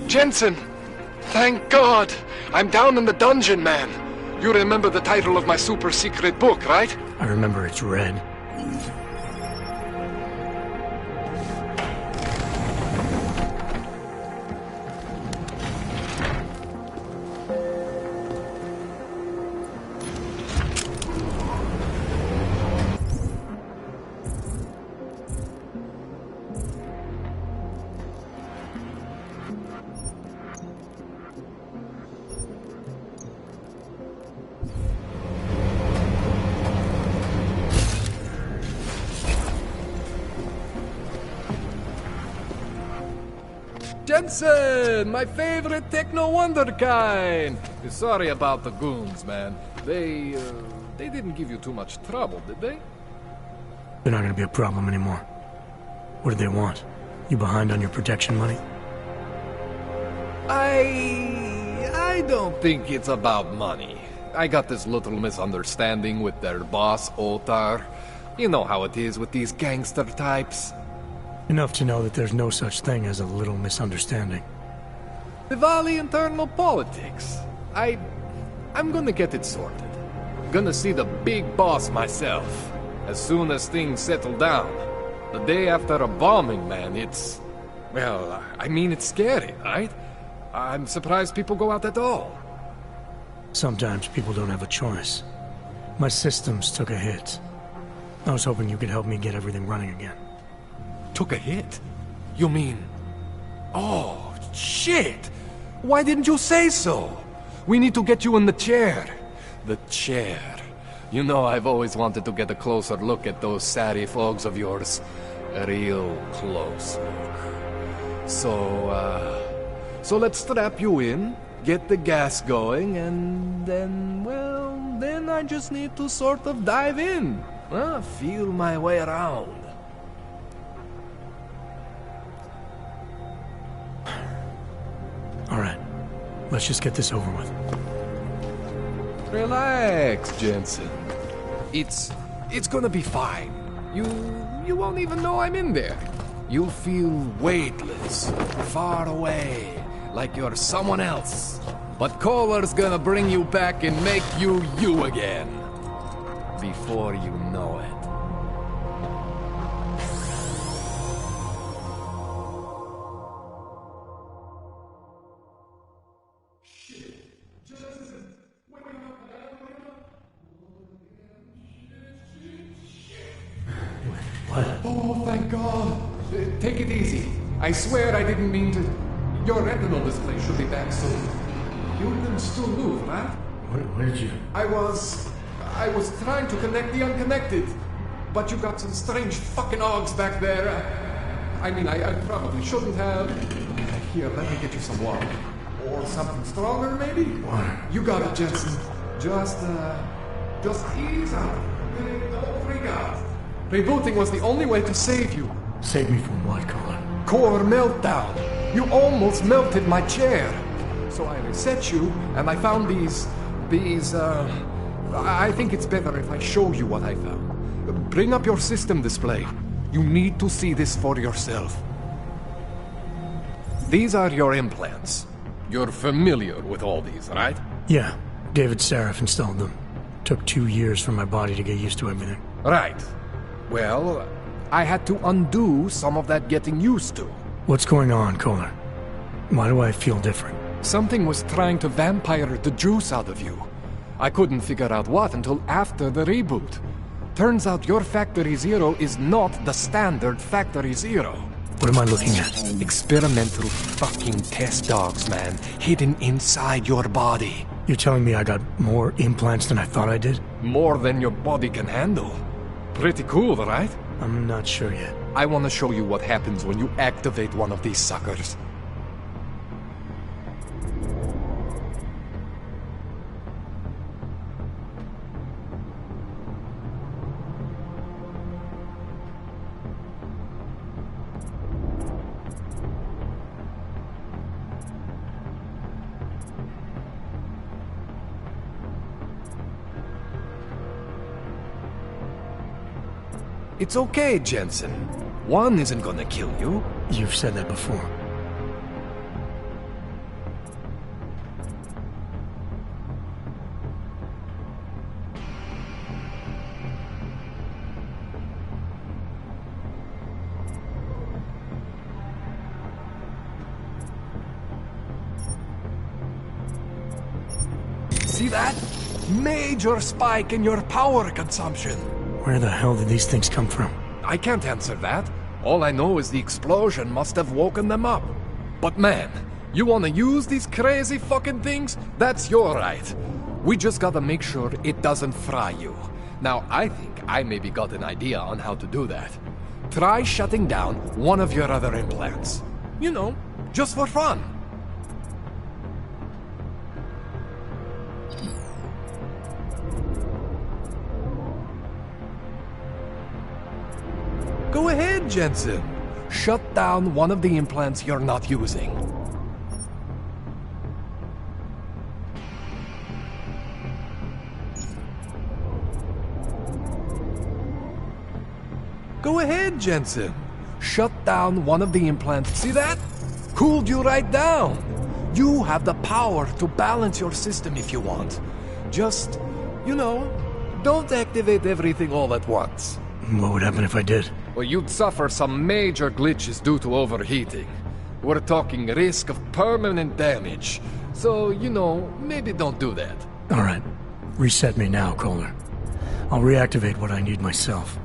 Jensen! Thank God! I'm down in the dungeon, man. You remember the title of my super secret book, right? I remember it's red. Jensen, my favorite techno wonderkind. Sorry about the goons, man. They didn't give you too much trouble, did they? They're not gonna be a problem anymore. What do they want? You behind on your protection money? I don't think it's about money. I got this little misunderstanding with their boss, Otar. You know how it is with these gangster types. Enough to know that there's no such thing as a little misunderstanding. Diwali internal politics. I'm gonna get it sorted. Gonna see the big boss myself. As soon as things settle down. The day after a bombing, man, it's... Well, I mean, it's scary, right? I'm surprised people go out at all. Sometimes people don't have a choice. My systems took a hit. I was hoping you could help me get everything running again. Took a hit? You mean... Oh, shit! Why didn't you say so? We need to get you in the chair. The chair. You know, I've always wanted to get a closer look at those satty folks of yours. A real close look. So let's strap you in, get the gas going, and then, well, then I just need to sort of dive in. Feel my way around. All right, let's just get this over with. Relax, Jensen. It's gonna be fine. You won't even know I'm in there. You'll feel weightless, far away, like you're someone else. But Kohler's gonna bring you back and make you you again. Before you know it. What? Oh, thank God. Take it easy. I swear I didn't mean to... Your retinal display should be back soon. You can still move, right? Where did you... I was trying to connect the unconnected. But you got some strange fucking ogs back there. I mean, I probably shouldn't have. Here, let me get you some water. Or something stronger, maybe? Water. You got it, Jensen. Just ease up. Don't freak out. Rebooting was the only way to save you. Save me from what, Kohler? Core meltdown. You almost melted my chair. So I reset you, and I found these... I think it's better if I show you what I found. Bring up your system display. You need to see this for yourself. These are your implants. You're familiar with all these, right? Yeah. David Sarif installed them. Took 2 years for my body to get used to everything. Right. Well, I had to undo some of that getting used to. What's going on, Kohler? Why do I feel different? Something was trying to vampire the juice out of you. I couldn't figure out what until after the reboot. Turns out your Factory Zero is not the standard Factory Zero. What am I looking at? Experimental fucking test dogs, man. Hidden inside your body. You're telling me I got more implants than I thought I did? More than your body can handle. Pretty cool, right? I'm not sure yet. I want to show you what happens when you activate one of these suckers. It's okay, Jensen. One isn't gonna kill you. You've said that before. See that? Major spike in your power consumption. Where the hell did these things come from? I can't answer that. All I know is the explosion must have woken them up. But man, you wanna use these crazy fucking things? That's your right. We just gotta make sure it doesn't fry you. Now, I think I maybe got an idea on how to do that. Try shutting down one of your other implants. You know, just for fun. Go ahead, Jensen. Shut down one of the implants you're not using. Go ahead, Jensen. Shut down one of the implants. See that? Cooled you right down. You have the power to balance your system if you want. Just, you know, don't activate everything all at once. What would happen if I did? Well, you'd suffer some major glitches due to overheating. We're talking risk of permanent damage. So, you know, maybe don't do that. All right. Reset me now, Kohler. I'll reactivate what I need myself.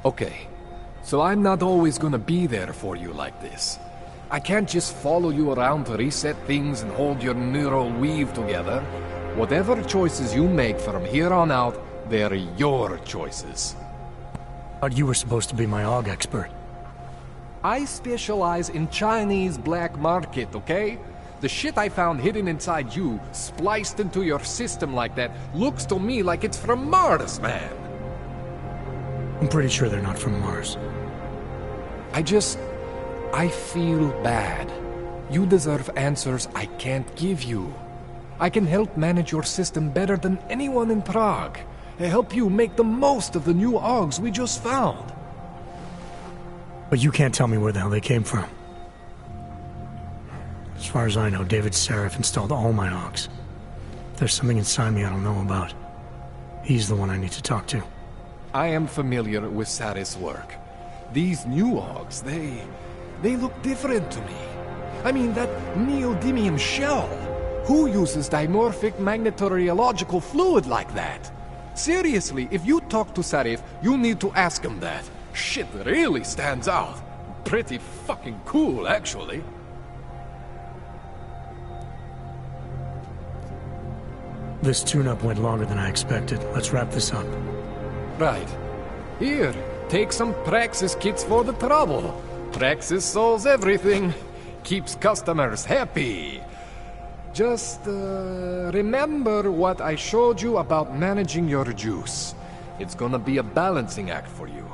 Okay, so I'm not always gonna be there for you like this. I can't just follow you around to reset things and hold your neural weave together. Whatever choices you make from here on out, they're your choices. Thought you were supposed to be my AUG expert. I specialize in Chinese black market, okay? The shit I found hidden inside you, spliced into your system like that, looks to me like it's from Mars, man. I'm pretty sure they're not from Mars. I feel bad. You deserve answers I can't give you. I can help manage your system better than anyone in Prague. I help you make the most of the new AUGs we just found. But you can't tell me where the hell they came from. As far as I know, David Sarif installed all my AUGs. There's something inside me I don't know about. He's the one I need to talk to. I am familiar with Sarif's work. These new AUGs, they look different to me. I mean, that neodymium shell. Who uses dimorphic magnetorheological fluid like that? Seriously, if you talk to Sarif, you need to ask him that. Shit really stands out. Pretty fucking cool, actually. This tune-up went longer than I expected. Let's wrap this up. Right. Here, take some Praxis kits for the trouble. Praxis solves everything. Keeps customers happy. Just, remember what I showed you about managing your juice. It's gonna be a balancing act for you.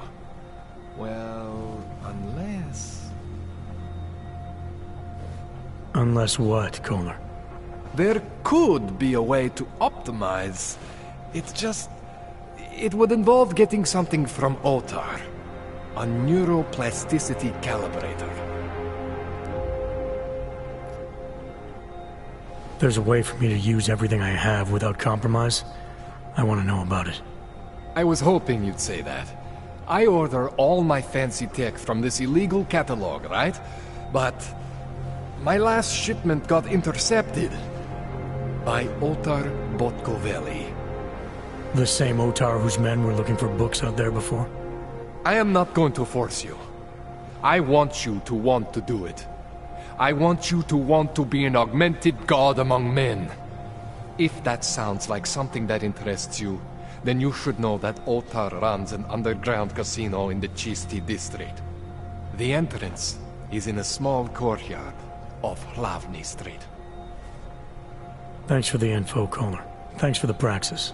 Well, unless... Unless what, Kohler? There could be a way to optimize. It's just... It would involve getting something from Otar. A neuroplasticity calibrator. There's a way for me to use everything I have without compromise? I want to know about it. I was hoping you'd say that. I order all my fancy tech from this illegal catalog, right? But my last shipment got intercepted by Otar Botkoveli. The same Otar whose men were looking for books out there before? I am not going to force you. I want you to want to do it. I want you to want to be an augmented god among men. If that sounds like something that interests you, then you should know that Otar runs an underground casino in the Chisti district. The entrance is in a small courtyard off Hlavny Street. Thanks for the info, Kohler. Thanks for the praxis.